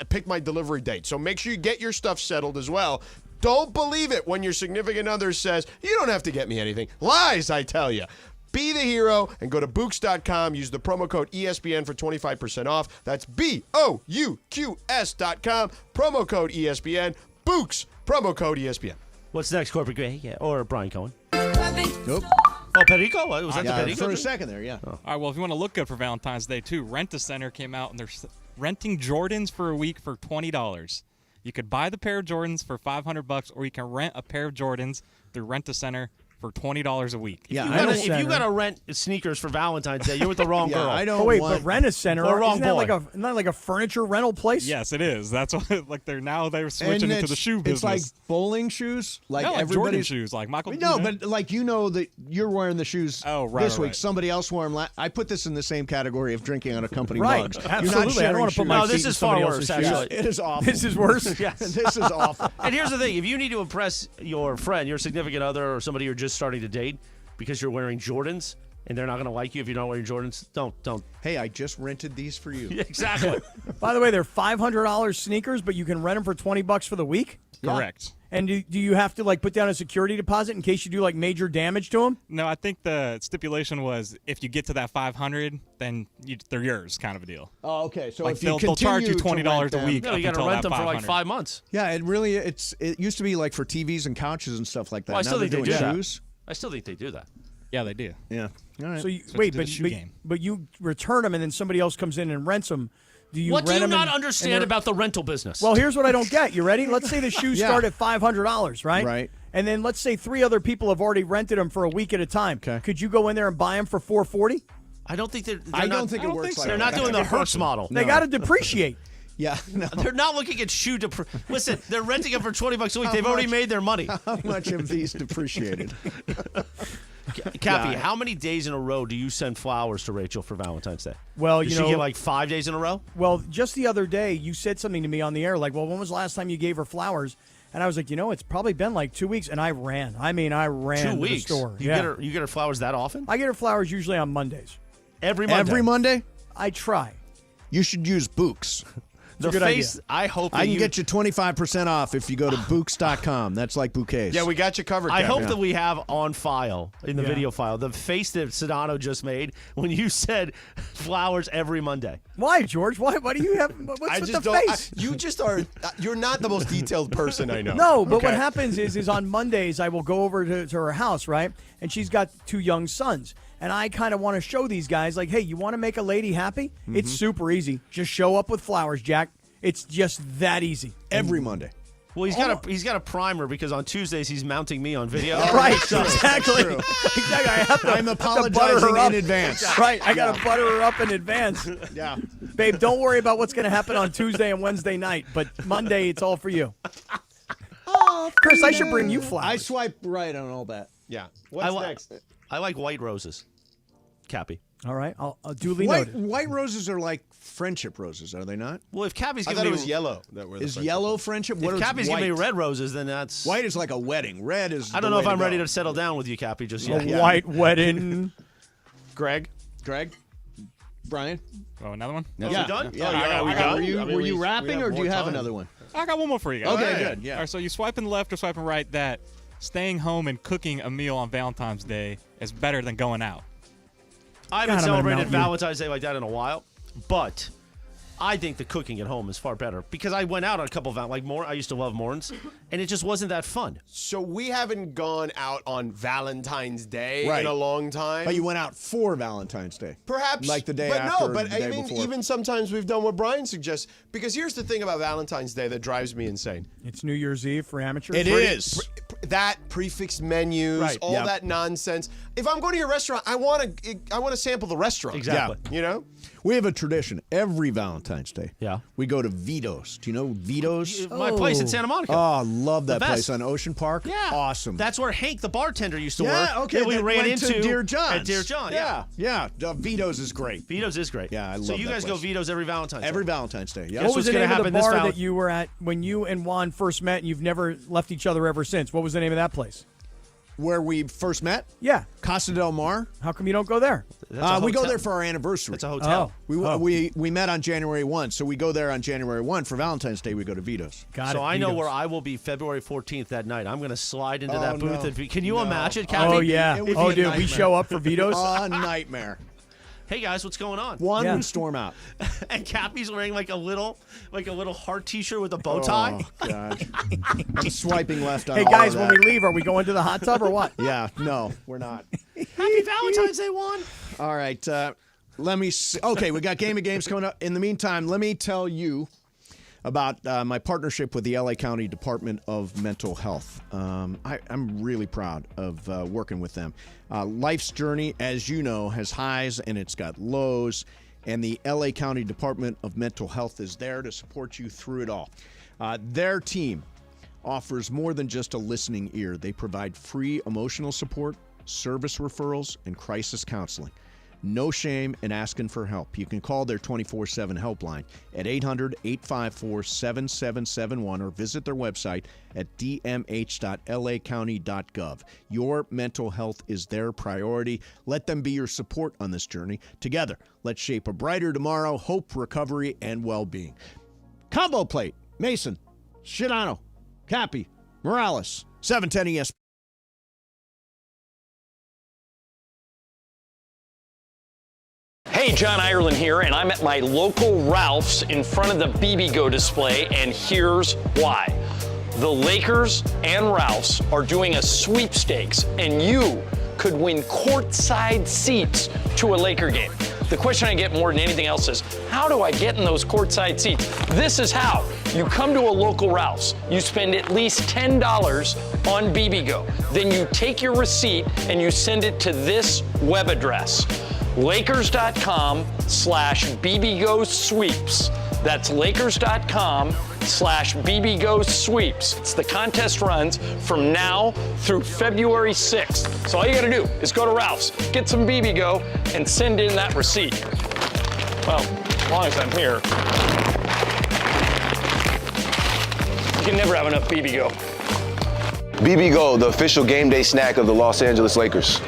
picked my delivery date. So make sure you get your stuff settled as well. Don't believe it when your significant other says, you don't have to get me anything. Lies, I tell you. Be the hero and go to Books.com. Use the promo code ESPN for 25% off. That's BOUQS.com. Promo code ESPN. Books. Promo code ESPN. What's next, Corporate Gray? Yeah, or Brian Cohen? Nope. Oh, Perico? Was that the Perico? For a second there, yeah. All right, well, if you want to look good for Valentine's Day, too, Rent-A-Center came out, and they're renting Jordans for a week for $20. You could buy the pair of Jordans for $500, or you can rent a pair of Jordans through Rent-A-Center for $20 a week. Yeah, If you got to rent sneakers for Valentine's Day, you're with the wrong girl. I don't Oh wait, want, but Rent-A-Center, Or wrong isn't that boy. isn't that like a furniture rental place? Yes, it is. That's why they're switching and into the shoe business. It's like bowling shoes, like no, like Jordan everybody's shoes, like Michael. No, but like that you're wearing the shoes this week. Right. Somebody else wore them. I put this in the same category of drinking out of company Right. mugs. Absolutely. You're not I don't sharing want to put shoes. my No, this feet in is far somebody worse, else's shoes. actually. It is awful. This is worse. Yes. This is awful. And here's the thing. If you need to impress your friend, your significant other, or somebody you're just starting to date because you're wearing Jordans and they're not going to like you if you're not wearing Jordans, don't. Hey, I just rented these for you. Exactly. By the way, they're $500 sneakers, but you can rent them for $20 for the week. Correct. And do you have to like put down a security deposit in case you do like major damage to them? No, I think the stipulation was if you get to that 500, then they're yours, kind of a deal. Oh, okay. So Like if you they'll charge you continue to rent $20 a them- week. No, you got to until rent that them for like 500. 5 months. Yeah, it used to be like for TVs and couches and stuff like that. Well, I Now still they're think they doing do that. shoes. I still think they do that. Yeah, they do. Yeah. All right. So you, So wait, it's a but shoe game. but you return them and then somebody else comes in and rents them. Do you What do rent you them not and understand they're- about the rental business? Well, here's what I don't get. You ready? Let's say the shoes Yeah. start at $500, right? Right. And then let's say 3 other people have already rented them for a week at a time. Okay. Could you go in there and buy them for $440? I don't think they're I not, don't think it works think so. like they're that. not doing the Hertz model. They got to depreciate. Yeah. No. They're not looking at Listen, they're renting them for $20 a week. They've already made their money. How much have these depreciated? Cappy, Yeah. how many days in a row do you send flowers to Rachel for Valentine's Day? Well, Does you she know, get like 5 days in a row? well, just the other day you said something to me on the air like, "Well, when was the last time you gave her flowers?" And I was like, it's probably been like 2 weeks, and I ran. I mean, I ran 2 to weeks. the store. You Yeah. get her flowers that often? I get her flowers usually on Mondays. Every Monday. Every Monday? I try. You should use Books. The good face. idea. I hope that I can get you 25% off if you go to Books.com. That's like bouquets. Yeah, we got you covered. I Kevin. hope that we have on file in the Yeah. video file the face that Sedano just made when you said flowers every Monday. Why, George? Why do you have? What's I with just the don't. face? You just are. You're not the most detailed person I know. No, but what Okay? happens is on Mondays I will go over to her house, right? And she's got 2 young sons. And I kind of want to show these guys, like, hey, you want to make a lady happy? It's super easy. Just show up with flowers, Jack. It's just that easy. Every Monday. Well, he's got a primer because on Tuesdays he's mounting me on video. Right, exactly. Exactly. I'm apologizing in advance. Right, I got to butter her up in advance. Yeah. Babe, don't worry about what's going to happen on Tuesday and Wednesday night, but Monday it's all for you. Chris, I should bring you flowers. I swipe right on all that. Yeah. What's next? I like white roses. Cappy. All right, I'll duly noted. White roses are like friendship roses, are they not? Well, if Cappy's I giving thought me it was yellow. Is yellow friendship? What if is Cappy's white? giving me red roses, then that's White is like a wedding. Red is. I don't know if I'm ready to settle down with you, Cappy, just yet. A white wedding. Greg, Brian. Oh, another one? Are we done? Yeah. Are we done? Were you rapping, or do you have another one? I got one more for you guys. Okay, good. Yeah. All right, so you swiping left or swiping right that staying home and cooking a meal on Valentine's Day is better than going out. I haven't God, I'm gonna celebrated melt you. Valentine's Day like that in a while, but I think the cooking at home is far better because I went out on a couple of I used to love Morns, and it just wasn't that fun. So we haven't gone out on Valentine's Day Right. in a long time. But you went out for Valentine's Day. Perhaps. Like the day but after no, but or the day I mean, before. even sometimes we've done what Brian suggests. Because here's the thing about Valentine's Day that drives me insane. It's New Year's Eve for amateurs. It is. That prefixed menus, Right. all that nonsense. If I'm going to your restaurant, I want to sample the restaurant. Exactly. You know? We have a tradition every Valentine's Day. Yeah. We go to Vito's. Do you know Vito's? My place in Santa Monica. Oh, I love that best. place on Ocean Park. Yeah. Awesome. That's where Hank, the bartender, used to work. Yeah, okay. That we that ran went into to Dear John's. At Dear John. Yeah. Vito's is great. Vito's is great. Yeah, I love So you that guys go place. Vito's every Valentine's Day. Every Valentine's Day. Yeah. Guess What was what's the gonna name of the happen this bar that you were at when you and Juan first met and you've never left each other ever since? What was the name of that place? Where we first met? Yeah. Casa del Mar. How come you don't go there? That's a We go hotel. there for our anniversary. It's a hotel. We met on January 1, so we go there on January 1. For Valentine's Day, we go to Vito's. Got So it. I know Vito's. where I will be February 14th that night. I'm going to slide into that booth. no. And can you imagine, Cappy? Oh, yeah. It would Oh, be a dude, we nightmare. show up for Vito's. A nightmare. Hey guys, what's going on? One Yeah. would storm out. And Cappy's wearing like a little heart T-shirt with a bow tie. Oh, God. I'm swiping left on Hey, all guys, of when that. we leave, are we going to the hot tub or what? Yeah, no, we're not. Happy Valentine's Day, Juan. All right, let me see. Okay, we got Game of Games coming up. In the meantime, let me tell you about my partnership with the LA County Department of Mental Health. I'm really proud of working with them. Life's journey, as you know, has highs and it's got lows, and the LA County Department of Mental Health is there to support you through it all. Their team offers more than just a listening ear. They provide free emotional support, service referrals, and crisis counseling. No shame in asking for help. You can call their 24/7 helpline at 800-854-7771 or visit their website at dmh.lacounty.gov. Your mental health is their priority. Let them be your support on this journey. Together, let's shape a brighter tomorrow, hope, recovery, and well-being. Combo plate, Mason, Shidano, Cappy, Morales, 710 ESPN. Hey, John Ireland here, and I'm at my local Ralph's in front of the BBGO display, and here's why. The Lakers and Ralph's are doing a sweepstakes, and you could win courtside seats to a Laker game. The question I get more than anything else is, how do I get in those courtside seats? This is how. You come to a local Ralph's, you spend at least $10 on BBGO. Then you take your receipt and you send it to this web address, Lakers.com/BBGO Sweeps. That's Lakers.com/BBGO Sweeps. It's the contest runs from now through February 6th. So all you gotta do is go to Ralph's, get some BBGO, and send in that receipt. Well, as long as I'm here. You can never have enough BBGO. BBGO, the official game day snack of the Los Angeles Lakers.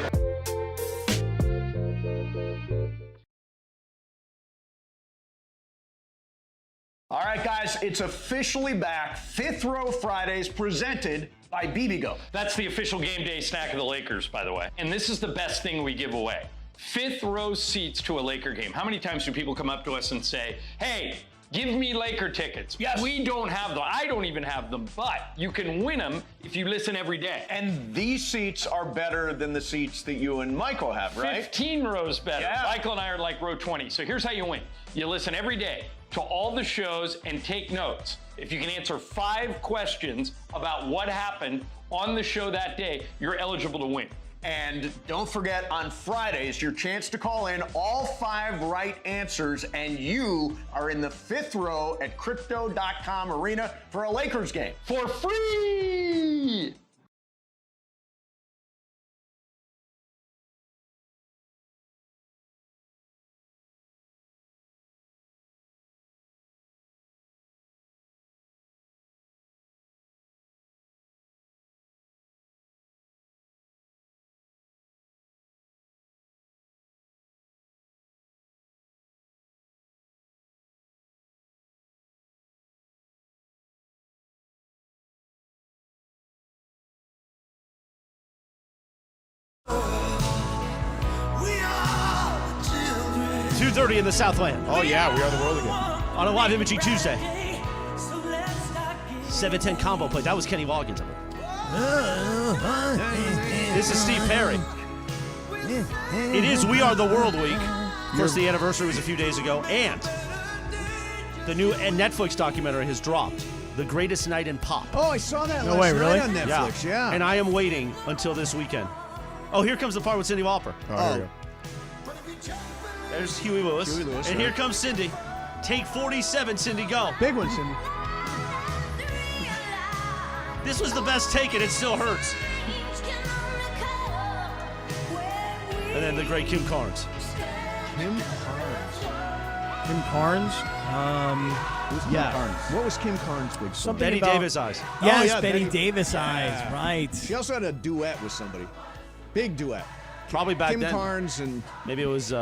All right, guys, it's officially back. Fifth Row Fridays presented by BBGO. That's the official game day snack of the Lakers, by the way. And this is the best thing we give away. Fifth row seats to a Laker game. How many times do people come up to us and say, hey, give me Laker tickets? Yes. We don't have them. I don't even have them, but you can win them if you listen every day. And these seats are better than the seats that you and Michael have, right? 15 rows better. Yeah. Michael and I are like row 20. So here's how you win. You listen every day. to all the shows and take notes. If you can answer 5 questions about what happened on the show that day, you're eligible to win. And don't forget, on Fridays, your chance to call in all 5 right answers, and you are in the 5th row at Crypto.com Arena for a Lakers game. For free! .30 in the Southland. Oh, yeah, we are the world again. On a live imaging Tuesday. 7:10 combo play. That was Kenny Loggins. This is Steve Perry. It is We Are the World Week. Of course, the anniversary was a few days ago. And the new Netflix documentary has dropped. The Greatest Night in Pop. Oh, I saw that No last way, night really? on Netflix. Yeah. And I am waiting until this weekend. Oh, here comes the part with Cindy Lauper. Oh. There's Huey Lewis. Huey Lewis, and right. here comes Cindy. Take 47, Cindy, go. Big one, Cindy. This was the best take, and it still hurts. And then the great Kim Carnes. Kim Carnes? Who's Kim Carnes? What was Kim Carnes' big song? Something Betty about- Davis Eyes. Yes, yeah, Betty Betty- Davis eyes. Yeah. Right. She also had a duet with somebody. Big duet. Probably back Kim then. Carnes and Maybe it was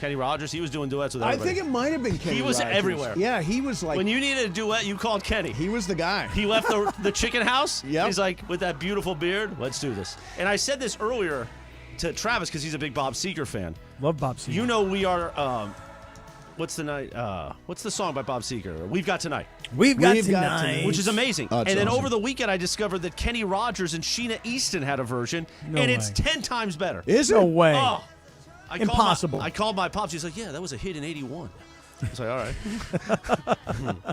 Kenny Rogers. He was doing duets with I everybody. think it might have been Kenny He was Rogers. everywhere. Yeah, he was like When you needed a duet, you called Kenny. he was the guy. He left the chicken house. Yep. He's like, with that beautiful beard, let's do this. And I said this earlier to Travis because he's a big Bob Seger fan. Love Bob Seger. You know we are. What's the night? What's the song by Bob Seger? We've Got Tonight, We've got We've Got tonight. Tonight. which is amazing. Oh, and it's then awesome. over the weekend, I discovered that Kenny Rogers and Sheena Easton had a version, No and it's way. 10 times better. Is it? No way. Oh, I called Impossible. I called my pops. He's like, "Yeah, that was a hit in '81." I was like, "All right."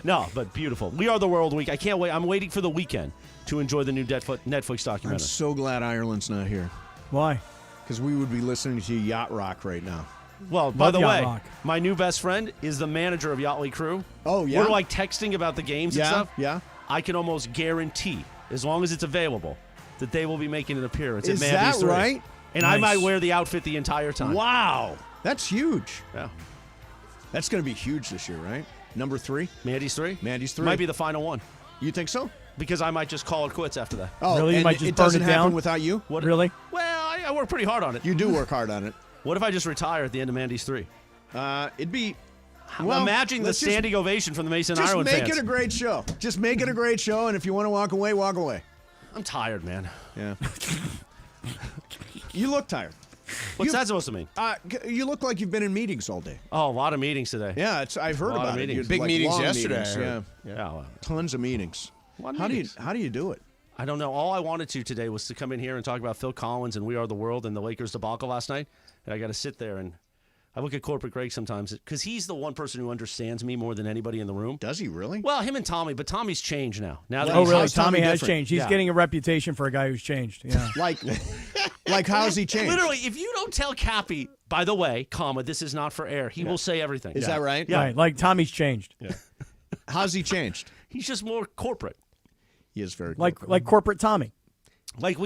No, but beautiful. We Are the World Week. I can't wait. I'm waiting for the weekend to enjoy the new Netflix I'm documentary. so glad Ireland's not here Why? because we would be listening to Yacht Rock right now. Well, by Love the Yacht way, Rock. my new best friend is the manager of Yachtly Crew. Oh, yeah? We're like texting about the games and Yeah, stuff. yeah. I can almost guarantee, as long as it's available, that they will be making an appearance Is at Mandy's that 3. right? And I Nice. might wear the outfit the entire time. Wow, that's huge. Yeah. That's going to be huge this year, right? Number 3, Mandy's 3? Mandy's 3. Might be the final one. You think so? Because I might just call it quits after that. Oh, Really? You and might just it burn doesn't it happen down? without you. What? Really? Well, I work pretty hard on it. You do work hard on it. What if I just retire at the end of Mandy's 3? It'd be. Imagine the let's just- standing ovation from the Mason Just Ireland make fans. it a great show. Just make it a great show, and if you want to walk away, walk away. I'm tired, man. Yeah. You look tired. What's that supposed to mean? You look like you've been in meetings all day. Oh, a lot of meetings today. Yeah, I've heard A lot of about it. meetings. You- Big like meetings long yesterday, meetings, I heard. Yeah, Yeah, well, tons of meetings. What How meetings? do you do it? I don't know. All I wanted to today was to come in here and talk about Phil Collins and We Are the World and the Lakers debacle last night. And I got to sit there and I look at Corporate Greg sometimes because he's the one person who understands me more than anybody in the room. Does he really? Well, him and Tommy, but Tommy's changed now. Now that Oh, he's really? how's Tommy Tommy has different? changed. He's Yeah. getting a reputation for a guy who's changed. Yeah. Like how's he changed? Literally, if you don't tell Cappy, by the way, comma, this is not for air, he will say everything. Is that right? Yeah. Right. Like Tommy's changed. How's he changed? He's just more corporate. He is very Like corporate Tommy. Like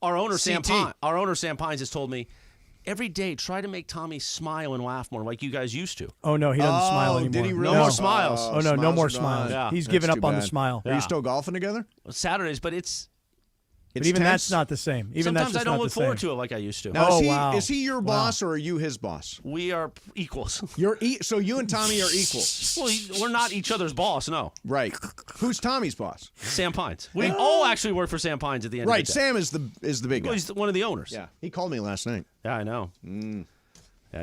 our owner Sam CT. Pines has told me every day try to make Tommy smile and laugh more like you guys used to. Oh no, he doesn't smile anymore. Did he really? No more smiles. Oh no, no more smiles are smiles. gone. Yeah. He's That's given too up on the bad. smile. Are you still golfing together? Saturdays, but it's But It's even tense? that's not the same. Even sometimes that's I just don't not look the forward same. to it like I used to. Now, Oh, is he, wow. is he your boss or are you his boss? We are equals. So you and Tommy are equals. Well, we're not each other's boss, no. Right. Who's Tommy's boss? Sam Pines. We all actually work for Sam Pines at the end Right. of the day. Sam is the big guy. Well, he's one of the owners. Yeah. He called me last night. Yeah, I know. Yeah,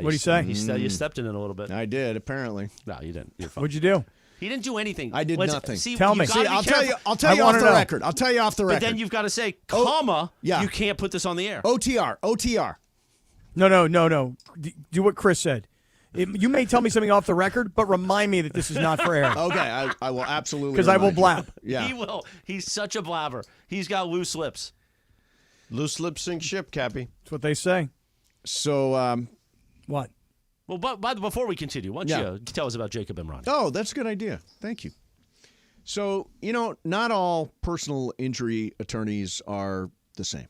What'd he say? You stepped in it a little bit. I did, apparently. No, you didn't. You're fine. What'd you do? He didn't do anything. I did Let's- nothing. See, Tell you me. gotta See, be I'll careful. tell you I off wanna the know. record. I'll tell you off the But record. then you've got to say, comma, yeah. you can't put this on the air. OTR. No. Do what Chris said. You may tell me something off the record, but remind me that this is not for air. Okay, I will absolutely. Because I will remind you. blab. Yeah. He will. He's such a blabber. He's got loose lips. Loose lips sink ship, Cappy. That's what they say. So, What? Well, but before we continue, why don't you tell us about Jacob Imran? Oh, that's a good idea. Thank you. So, not all personal injury attorneys are the same.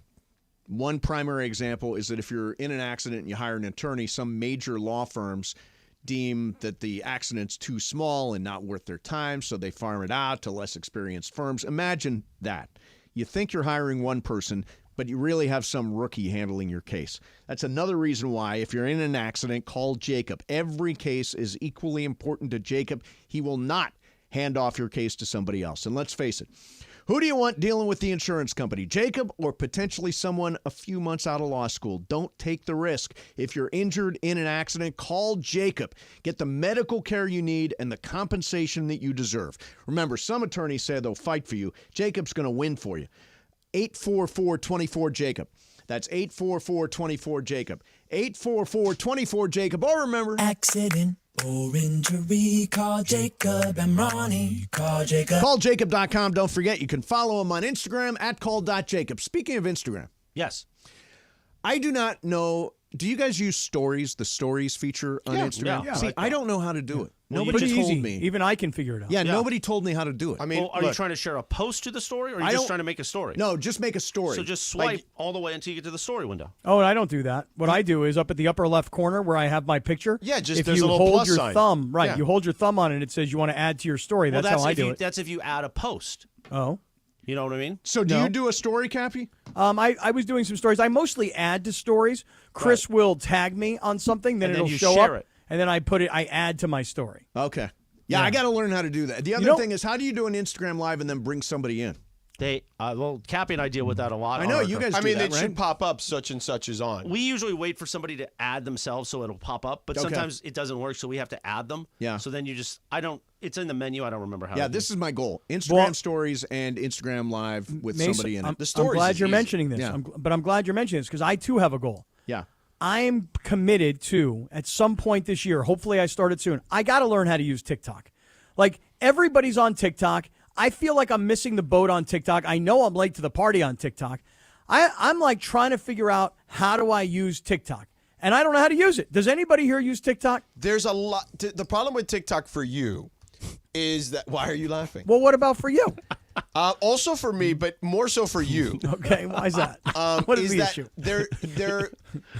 One primary example is that if you're in an accident and you hire an attorney, some major law firms deem that the accident's too small and not worth their time, so they farm it out to less experienced firms. Imagine that. You think you're hiring one person, but you really have some rookie handling your case. That's another reason why, if you're in an accident, call Jacob. Every case is equally important to Jacob. He will not hand off your case to somebody else. And let's face it, who do you want dealing with the insurance company, Jacob or potentially someone a few months out of law school? Don't take the risk. If you're injured in an accident, call Jacob. Get the medical care you need and the compensation that you deserve. Remember, some attorneys say they'll fight for you. Jacob's going to win for you. 844-24-JACOB. That's 844-24-JACOB. 844-24-JACOB. Or remember, accident or injury, call Jacob and Ronnie. Call Jacob. CallJacob.com. Don't forget, you can follow him on Instagram at call.jacob. Speaking of Instagram. Yes. I do not know. Do you guys use stories, the stories feature on Instagram? Yeah. See, I don't know how to do it. Well, Nobody Pretty told easy. me. Even I can figure it out. Yeah, nobody told me how to do it. I mean, Well, are you trying to share a post to the story, or are you just trying to make a story? No, just make a story. So just swipe all the way until you get to the story window. Oh, and I don't do that. What I do is up at the upper left corner where I have my picture. Yeah, just if there's you a little hold plus your sign. thumb, right? Yeah. You hold your thumb on it. It says you want to add to your story. That's how I do it. That's if you add a post. Oh. You know what I mean? So do you do a story, Cappy? I was doing some stories. I mostly add to stories. Chris will tag me on something, then And then it'll you show share up, it. and then I add to my story. Okay. Yeah, I got to learn how to do that. The other thing is, how do you do an Instagram Live and then bring somebody in? Well, Cappy and I deal with that a lot. I know, you guys do that, it should pop up such and such is on. We usually wait for somebody to add themselves so it'll pop up, but sometimes it doesn't work, so we have to add them. Yeah. So then it's in the menu. I don't remember how. Yeah, this is my goal. Instagram stories and Instagram Live with somebody in it. I'm glad you're mentioning this. Yeah. But I'm glad you're mentioning this because I, too, have a goal. Yeah. I'm committed to, at some point this year, hopefully I start it soon, I got to learn how to use TikTok. Like, everybody's on TikTok. I feel like I'm missing the boat on TikTok. I know I'm late to the party on TikTok. I'm like trying to figure out, how do I use TikTok? And I don't know how to use it. Does anybody here use TikTok? There's a lot. The problem with TikTok for you is that. Why are you laughing? Well, what about for you? Also for me, but more so for you. Okay, why is that? What is the that issue?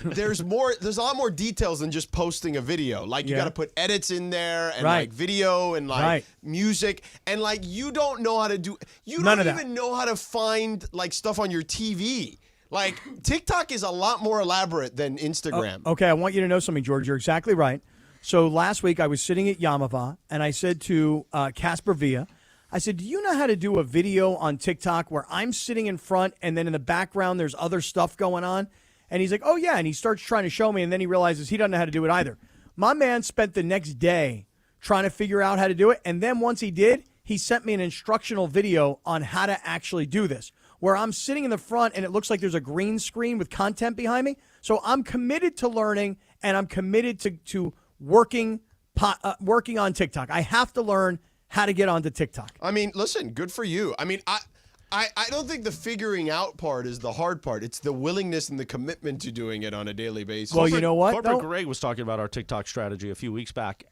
There's a lot more details than just posting a video. Like you got to put edits in there and like video and like music and like you don't know how to do. You don't even know how to find like stuff on your TV. Like TikTok is a lot more elaborate than Instagram. Okay, I want you to know something, George. You're exactly right. So last week I was sitting at Yamava and I said to Casper Villa, I said, do you know how to do a video on TikTok where I'm sitting in front and then in the background there's other stuff going on? And he's like, oh, yeah. And he starts trying to show me, and then he realizes he doesn't know how to do it either. My man spent the next day trying to figure out how to do it. And then once he did, he sent me an instructional video on how to actually do this, where I'm sitting in the front and it looks like there's a green screen with content behind me. So I'm committed to learning, and I'm committed to working on TikTok. I have to learn how to get onto TikTok. I mean, listen, good for you. I mean, I don't think the figuring out part is the hard part. It's the willingness and the commitment to doing it on a daily basis. Well, you know what? Corporate Greg was talking about our TikTok strategy a few weeks back.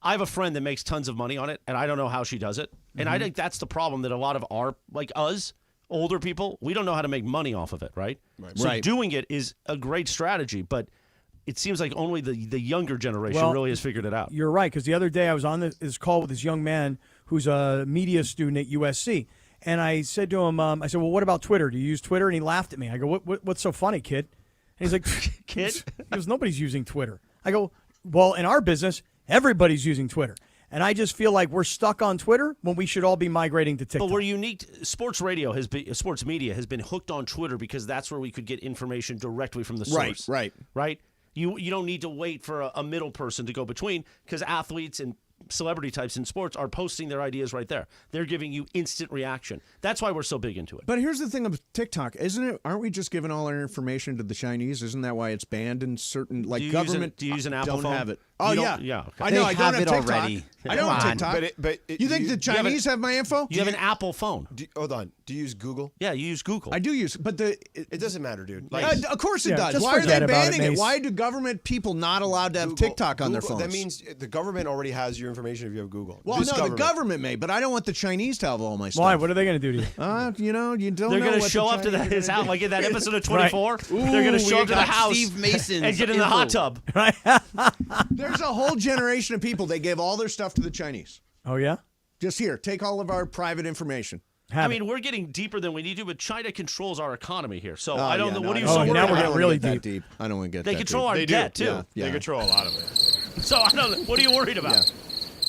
I have a friend that makes tons of money on it, and I don't know how she does it. And I think that's the problem, that a lot of our, like us, older people, we don't know how to make money off of it, right? So doing it is a great strategy, but it seems like only the younger generation really has figured it out. You're right, because the other day I was on this call with this young man who's a media student at USC, and I said to him, I said, well, what about Twitter? Do you use Twitter? And he laughed at me. I go, what's so funny, kid? And he's like, kid? He goes, nobody's using Twitter. I go, well, in our business, everybody's using Twitter. And I just feel like we're stuck on Twitter when we should all be migrating to TikTok. But we're unique. Sports media has been hooked on Twitter because that's where we could get information directly from the source. Right? You don't need to wait for a middle person to go between, because athletes and celebrity types in sports are posting their ideas right there. They're giving you instant reaction. That's why we're so big into it. But here's the thing of TikTok, isn't it? Aren't we just giving all our information to the Chinese? Isn't that why it's banned in certain government? Do you use an Apple phone? Don't have it. Oh, You yeah. don't- yeah, okay. I know. They I don't have have it TikTok. already. I don't Come have on. TikTok. But you think the Chinese have my info? You have an Apple phone. Hold on. Do you use Google? Yeah, you use Google. I do use, but It doesn't matter, dude. of course it Yeah, does. just Why are they forget about it, banning it? Mace. Why do government people not allowed to have Google- TikTok on their Google- phones? That means the government already has your information if you have Google. well, This no, the government may, but I don't want the Chinese to have all my stuff. Why? What are they going to do to you? You know, you don't They're know going to what show the up to Chinese are his gonna house, do. like in that episode of 24. They're going to show up to the got house Steve Mason's and get in the hot info. tub. There's a whole generation of people. They gave all their stuff to the Chinese. Oh, yeah? Just here, take all of our private information. Have I mean, we're getting deeper than we need to, but China controls our economy here. So Oh, I don't yeah, know. no, What are you I so don't now worried we're about? getting really that deep. deep. I don't want to get They that control deep. our They debt, do. too. Yeah. They control a lot of it. So I don't know. What are you worried about?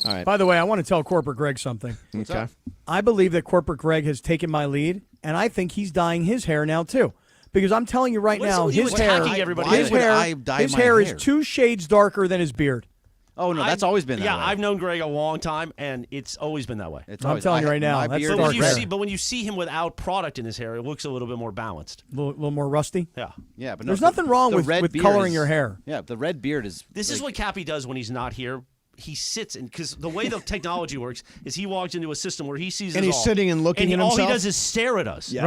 All right. By the way, I want to tell Corporate Greg something. Okay. I believe that Corporate Greg has taken my lead, and I think he's dyeing his hair now, too. Because I'm telling you right What is it now, with you his hair, attacking everybody? his Why would hair, I dye his my hair is hair? 2 shades darker than his beard. Oh no, that's always been that Yeah, way. I've known Greg a long time, and it's always been that way. It's I'm always- telling you right now, my that's beard But dark when, is you hair. see, but when you see him without product in his hair, it looks a little bit more balanced. A little more rusty. Yeah. Yeah, but There's nothing wrong the with red beard coloring is- your hair. Yeah, the red beard is. This is what Cappy does when he's not here. He sits in, because the way the technology works is he walks into a system where he sees And us he's all, sitting and looking and at all he himself? does is stare at us. Yeah.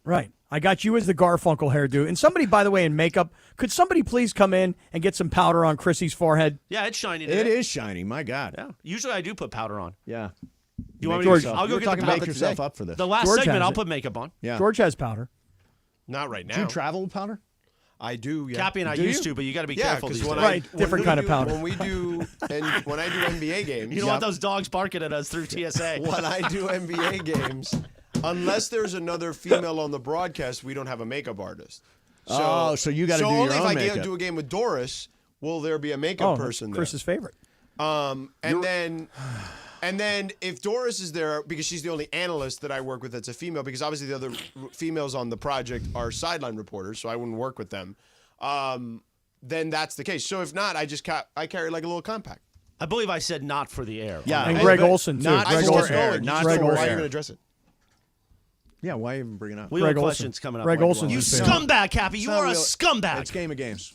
Right. I got you as the Garfunkel hairdo. And somebody, by the way, in makeup, could somebody please come in and get some powder on Chrissy's forehead? Yeah, it's shiny It today. is shiny. My God. Yeah. Usually I do put powder on. Yeah. You want me George, to? I'll go you're get the talking powder. about Make yourself up for this. The last George segment, has I'll it. put makeup on. Yeah. George has powder. Not right Do you now. travel with powder? I do. Yeah. Cappy and I Do used you? to, but you got to be Yeah, careful because these when days. Right, when different we kind of do- powder. When we do, and when I do NBA games, You don't want those dogs barking at us through TSA. when I do NBA games, unless there's another female on the broadcast, we don't have a makeup artist. So you gotta do your only if own I makeup. do a game with Doris will there be a makeup person there. Chris's favorite. And then if Doris is there, because she's the only analyst that I work with that's a female, because obviously the other females on the project are sideline reporters, so I wouldn't work with them. Then that's the case. So if not, I carry like a little compact. I believe I said not for the air. Yeah. And Hey, Greg but Olson, too. not Greg for Olson. air, not Greg for Why are Olson. you air. going to address it? Yeah, why even bring it up? We Greg have Olson. questions coming up. Greg Mike Olson's Watt. You his favorite. scumbag, Cappy. You not are a real- scumbag. It's Game of Games.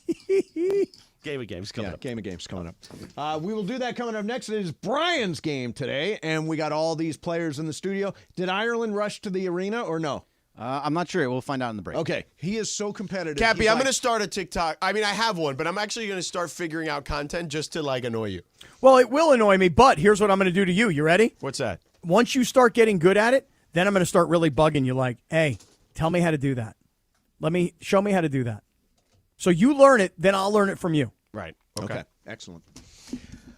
Game of games coming Yeah, up. Game of Games coming up. We will do that coming up next. It is Brian's game today, and we got all these players in the studio. Did Ireland rush to the arena or no? I'm not sure. We'll find out in the break. Okay, he is so competitive. Cappy, He's I'm like- going to start a TikTok. I mean, I have one, but I'm actually going to start figuring out content just to like annoy you. Well, it will annoy me, but here's what I'm going to do to you. You ready? What's that? Once you start getting good at it, then I'm going to start really bugging you like, hey, tell me how to do that. Show me how to do that. So you learn it, then I'll learn it from you. Right. Okay, excellent.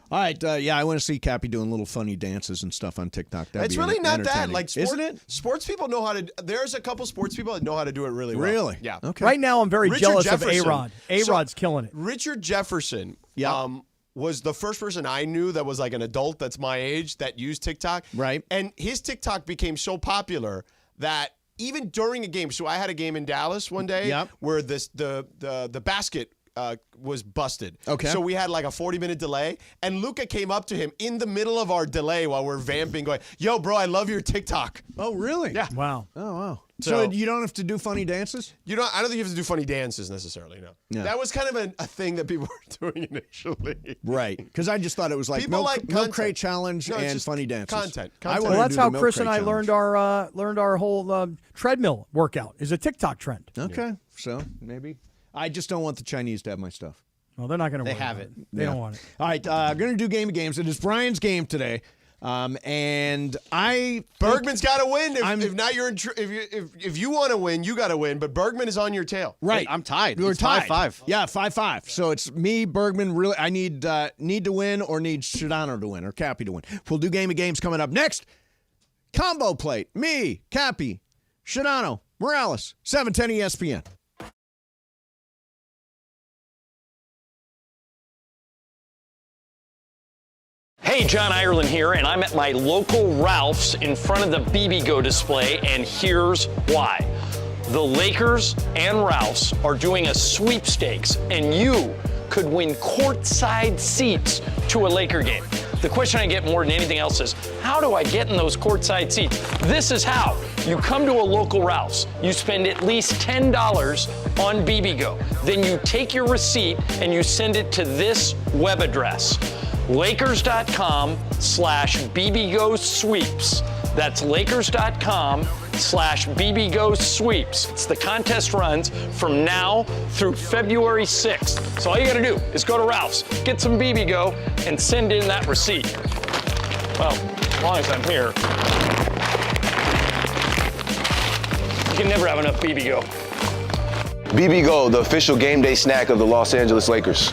All right, yeah, I want to see Cappy doing little funny dances and stuff on TikTok. That'd It's be really not that. entertaining. Like, isn't it? Sports people know how to. There's a couple sports people that know how to do it really well. Really? Yeah. Okay. Right now, I'm very Richard jealous Jefferson. of A-Rod. A-Rod's killing it. Richard Jefferson was the first person I knew that was like an adult that's my age that used TikTok. Right. And his TikTok became so popular that even during a game, so I had a game in Dallas one day where the basket was busted. Okay. So we had like a 40-minute delay, and Luca came up to him in the middle of our delay while we're vamping, going, "Yo, bro, I love your TikTok." Oh, really? Yeah. Wow. Oh, wow. So So- you don't have to do funny dances? I don't think you have to do funny dances necessarily. No. Yeah. That was kind of a thing that people were doing initially. Right. Because I just thought it was like People milk, like milk content. crate challenge No, it's and just funny dances. content. I Well, wanted Well, to that's do the how milk Chris crate and I challenge. learned our whole treadmill workout. Is a TikTok trend. Okay, so maybe. I just don't want the Chinese to have my stuff. Well, they're not going to. They have it. They don't want it. All right, going to do Game of Games. It is Brian's game today. And Bergman's got to win. I'm- If not, you're in. If you want to win, you got to win. But Bergman is on your tail. right. I'm tied. We're It's tied. 5-5. Yeah, 5-5. So it's me, Bergman. Really, I need to win or need Shadano to win or Cappy to win. We'll do Game of Games coming up next. Combo plate. Me, Cappy, Shadano, Morales, 710 ESPN. Hey, John Ireland here, and I'm at my local Ralph's in front of the BBGO display, and here's why. The Lakers and Ralph's are doing a sweepstakes, and you could win courtside seats to a Laker game. The question I get more than anything else is, how do I get in those courtside seats? This is how. You come to a local Ralph's, you spend at least $10 on BBGO. Then you take your receipt and you send it to this web address, lakers.com/BBGO Sweeps. That's lakers.com/BBGO Sweeps. It's the contest runs from now through February 6th. So all you gotta do is go to Ralph's, get some BBGO, and send in that receipt. Well, as long as I'm here. You can never have enough BBGO. BBGO, the official game day snack of the Los Angeles Lakers.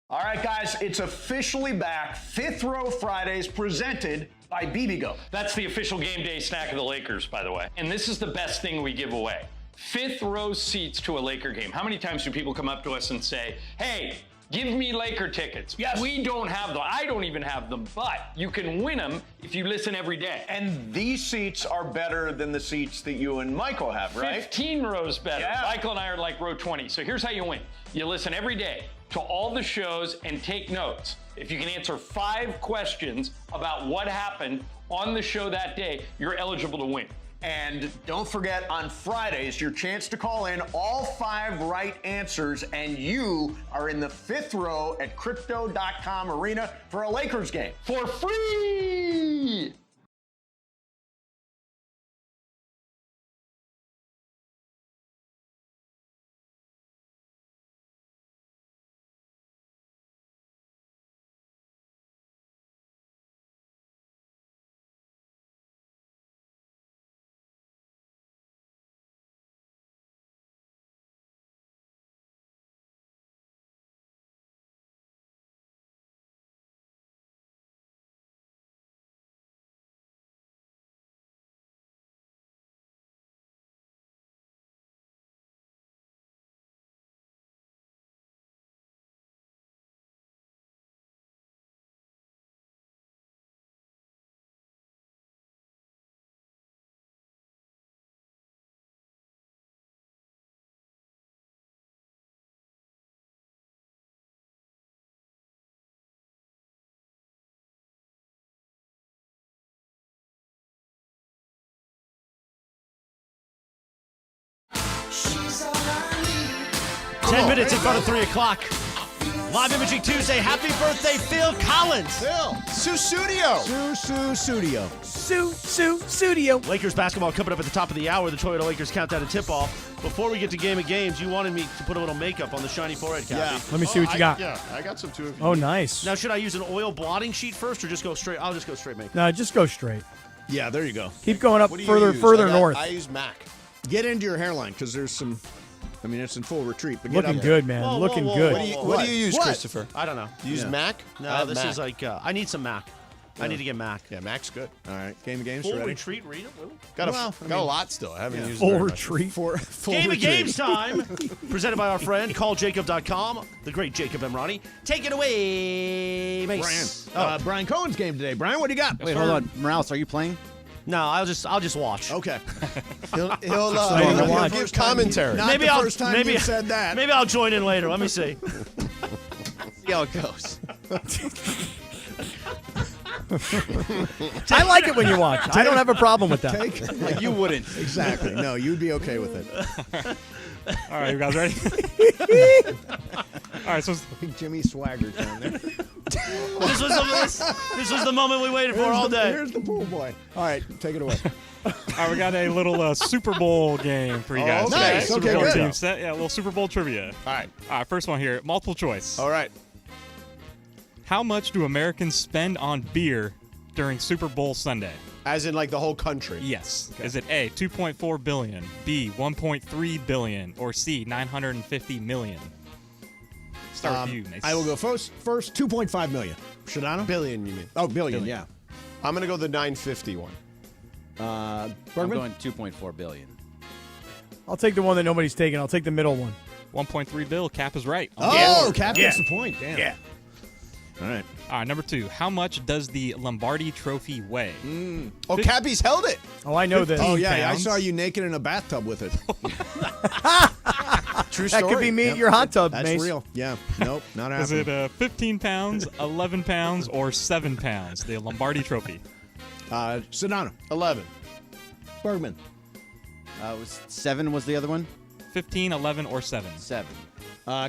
All right, guys, it's officially back. Fifth Row Fridays presented by BBGO. That's the official game day snack of the Lakers, by the way. And this is the best thing we give away. Fifth row seats to a Laker game. How many times do people come up to us and say, hey, give me Laker tickets? Yes. We don't have them. I don't even have them, but you can win them if you listen every day. And these seats are better than the seats that you and Michael have, right? 15 rows better. Yeah. Michael and I are like row 20. So here's how you win. You listen every day to all the shows and take notes. If you can answer 5 questions about what happened on the show that day, you're eligible to win. And don't forget, on Fridays, your chance to call in all 5 right answers, and you are in the fifth row at Crypto.com Arena for a Lakers game. For free! She's all I need. 10 minutes in front of 3 o'clock. Live Imaging Tuesday. Happy birthday, Phil Collins. Phil, Studio. Studio. Lakers basketball coming up at the top of the hour. The Toyota Lakers countdown to tip-off. Before we get to Game of Games, you wanted me to put a little makeup on the shiny forehead, Cappy. Let me see what you got. Yeah, I got some too. If you Oh, need. nice. Now, should I use an oil blotting sheet first or just go straight? I'll just go straight makeup. No, just go straight. Yeah, there you go. Keep going up What do you further use? north. I use MAC. Get into your hairline because there's some. I mean, it's in full retreat. But get Looking up there. good, man. Whoa, Looking whoa, good. whoa, What do you use, What? Christopher? I don't know. You use Yeah. MAC? I No, have this MAC. is like, I need some Mac. I need to get Mac. Yeah, MAC's good. All right, Game of Games Full ready? retreat, read it, really? Got a lot still. I haven't used it Full very much. retreat. Full Game of retreat. Games time. Presented by our friend, calljacob.com, the great Jacob Emrani. Take it away, Brian. Mace. Brian Cohen's game today. Brian, what do you got? Wait, hold on. Morales, are you playing? No, I'll just watch. Okay. He'll watch. give commentary. Not the first time you said that. Maybe I'll join in later. Let me see. See how it goes. I like it when you watch. I don't have a problem with that. Like you wouldn't. Exactly. No, you'd be okay with it. All right, you guys ready? All right, so Jimmy Swaggart down there. This was the moment we waited for all day. Here's the pool boy. All right, take it away. all right, we got a little Super Bowl game for you guys. okay. Nice. Super Okay, Bowl good. team set. Yeah, a little Super Bowl trivia. All right. All right, first one here. Multiple choice. All right. How much do Americans spend on beer during Super Bowl Sunday? As in, like, the whole country? Yes. Okay. Is it A, 2.4 billion, B, 1.3 billion, or C, 950 million? Start with you, Mace. I will go first 2.5 million. Shadano? Billion, you mean? Oh, billion. Yeah. I'm going to go the 950 one. I'm going 2.4 billion. I'll take the one that nobody's taking. I'll take the middle one. 1.3 bill. Cap is right. Cap gets the point. Damn. Yeah. All right. All right, number 2. How much does the Lombardi Trophy weigh? Oh, Cappy's held it. Oh, I know this. Oh, yeah. pounds. I saw you naked in a bathtub with it. True story. That could be me at your hot tub, That's Mace. real. Yeah. Nope, not happening. Is it 15 pounds, 11 pounds, or 7 pounds? The Lombardi Trophy. Sedano. 11. Bergman. 7 was the other one? 15, 11, or 7? 7.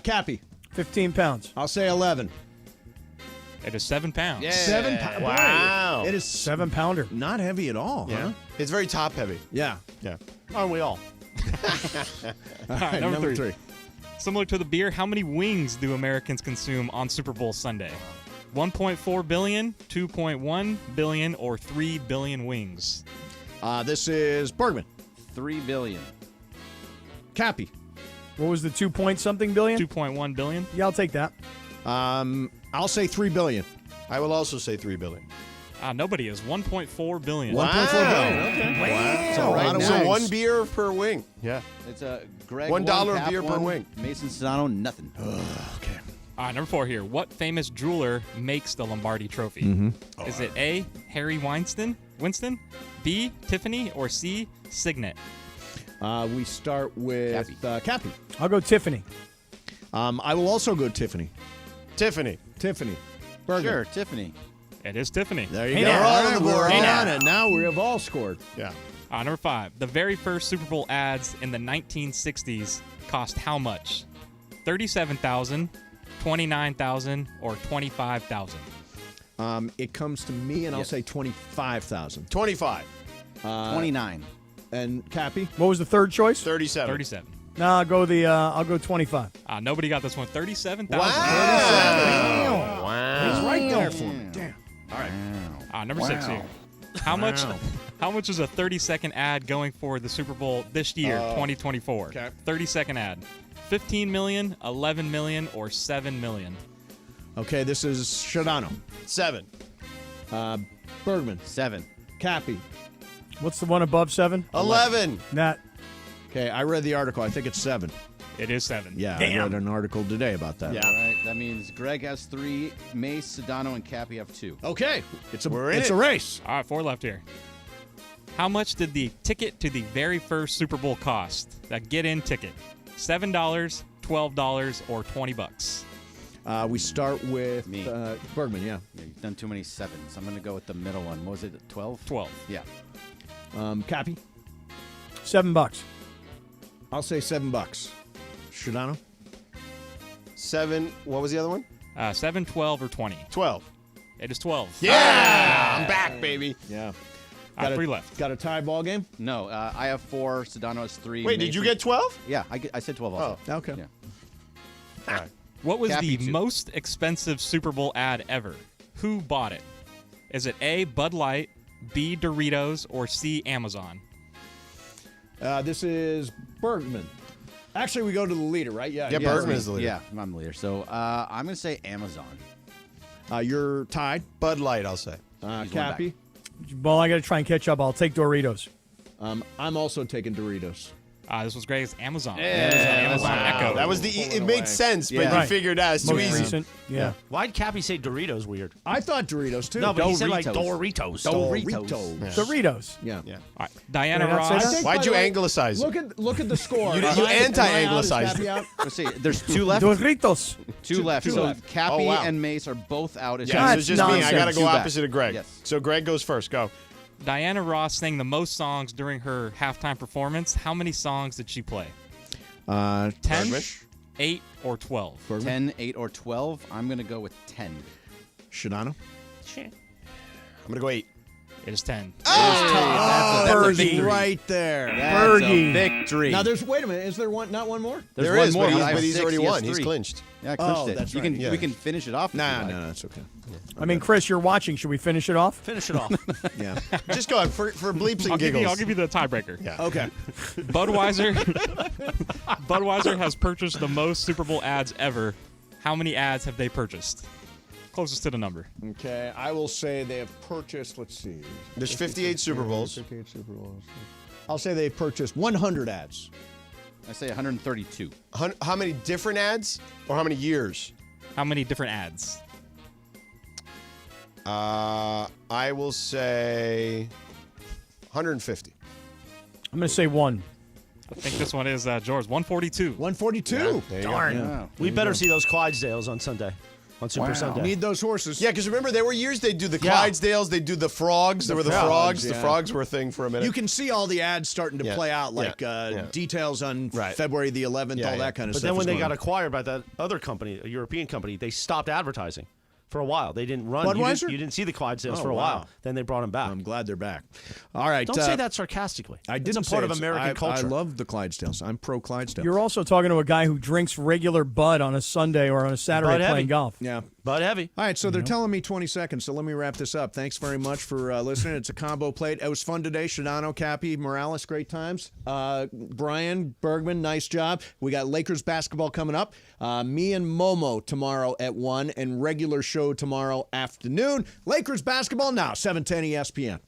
Cappy. 15 pounds. I'll say 11. It is 7 pounds. Yeah. 7 pounds. Wow. It is 7-pounder. not heavy at all, Yeah. huh? It's very top heavy. Yeah. Yeah. Aren't we all? All right, number 3. Similar to the beer, how many wings do Americans consume on Super Bowl Sunday? 1.4 billion, 2.1 billion, or 3 billion wings? This is Bergman. 3 billion. Cappy. What was the 2-point-something billion? 2.1 billion? Yeah, I'll take that. I'll say 3 billion. I will also say 3 billion. Nobody is. 1.4 billion. 1.4 billion. Okay. Wow. So, right now- So 1 beer per wing. Yeah. It's a Greg $1 Cap beer per wing. Mason Sedano, nothing. Okay. All right, number 4 here. What famous jeweler makes the Lombardi Trophy? Is it A, Harry Winston, B, Tiffany, or C, Signet? We start with Cappy. I'll go Tiffany. I will also go Tiffany. Tiffany. Bergman. Sure, Tiffany. It is Tiffany. There you Hey go. now. All right, we're Hey on now. it. Now we have all scored. Yeah. Number 5. The very first Super Bowl ads in the 1960s cost how much? $37,000, $29,000, or $25,000? It comes to me, and I'll say 25,000. 25. 29. And Cappy? What was the third choice? 37. 37. No, I'll go 25. Nobody got this one. 37,000. Wow. He's right there for me. Damn. All right. Number 6 here. How much is a 30-second ad going for the Super Bowl this year, 2024? Okay. 30-second ad. 15 million, 11 million, or 7 million? Okay, this is Shadano. 7. Bergman. 7. Cappy. What's the one above 7? 11. Nat. Okay, I read the article. I think it's 7. It is 7. Yeah, I read an article today about that. Yeah. All right, that means Greg has 3, Mace, Sedano, and Cappy have 2. Okay, it's a in race. All right, 4 left here. How much did the ticket to the very first Super Bowl cost? That get-in ticket. $7, $12, or $20? We start with Me. Bergman. Yeah. You've done too many 7s. I'm going to go with the middle one. What was it, 12? 12. Yeah. Cappy. $7. I'll say $7. Shadano. 7. What was the other one? 7, 12, or 20? 12. It is 12. Yeah. I'm back, baby. Yeah. 3 left. Got a tie ball game? No, I have 4. Sedano has 3. Wait, did you get 12? Yeah, I said 12 also. Oh, okay. Yeah. All right. What was Cappy the too. most expensive Super Bowl ad ever? Who bought it? Is it A, Bud Light, B, Doritos, or C, Amazon? This is Bergman. Actually, we go to the leader, right? Yeah. Yeah, Bergman is the leader. Yeah, I'm the leader. So I'm going to say Amazon. You're tied. Bud Light, I'll say. one Cappy. Well, I got to try and catch up. I'll take Doritos. I'm also taking Doritos. This was Greg's Amazon. Yeah. Amazon Echo. That was the. It made sense, but Yeah. you Right. figured out it's too Most easy. recent. Yeah. Why'd Cappy say Doritos weird? I thought Doritos too. No, but he said like Doritos. Doritos. Doritos. Yeah. Yeah. All right. Diana Did I not say Ross. that? think, Why'd by you the way, anglicize it? Look at the score. You Am I- anti-anglicized am I out? Is Cappy out? Let's see. There's 2 left. Doritos. 2 left. two So left. Cappy Oh, wow. and Mace are both out. As Yeah, so That's it's just me. I got to nonsense. go Two back. opposite of Greg. Yes. So Greg goes first. Go. Diana Ross sang the most songs during her halftime performance. How many songs did she play? 10, Bergman. 8, or 12? 10, 8, or 12. I'm going to go with 10. Shadano. I'm going to go 8. It is 10. That's a Birdie. victory. Right there. That's Birdie. a victory. Now, wait a minute. Is there not one more? There's There one is, more. but I have he's 6, already he has won. He's 3. clinched. Yeah, I clinched it. that's You right. can, Yeah. We can finish it off. if Nah, you like. no, it's okay. I mean, Chris, you're watching. Should we finish it off? Finish it off. Yeah. Just go ahead for bleeps and I'll giggles. give you the tiebreaker. Yeah. Okay. Budweiser has purchased the most Super Bowl ads ever. How many ads have they purchased? Closest to the number. Okay. I will say they have purchased, let's see. There's 58 Super Bowls. 58 Super Bowls. I'll say they've purchased 100 ads. I say 132. How many different ads or how many years? How many different ads? I will say 150. I'm going to say 1. I think this one is George. 142. 142. There you go. Darn. Yeah. We better see those Clydesdales on Sunday, on Super Sunday. Need those horses. Yeah, because remember, there were years they'd do the Yeah. Clydesdales, they'd do the frogs. There were the frogs, frogs. yeah. The frogs were a thing for a minute. You can see all the ads starting to Yeah. play out, like Yeah. details on Right. February the 11th, Yeah, all yeah. that kind of But stuff. then when is they going got on. acquired by that other company, a European company, they stopped advertising for a while. They didn't run. Budweiser? You didn't see the Clydesdales Oh, for a wow. while. Then they brought them back. I'm glad they're back. All right. Don't say that sarcastically. I It's didn't a part say of it's- American culture. I love the Clydesdales. I'm pro Clydesdale. You're also talking to a guy who drinks regular Bud on a Sunday or on a Saturday Bud playing heavy. golf. Yeah. But heavy. All right, so they're telling me 20 seconds, so let me wrap this up. Thanks very much for listening. It's a combo plate. It was fun today. Shadano, Cappy, Morales, great times. Brian, Bergman, nice job. We got Lakers basketball coming up. Me and Momo tomorrow at 1, and regular show tomorrow afternoon. Lakers basketball now, 710 ESPN.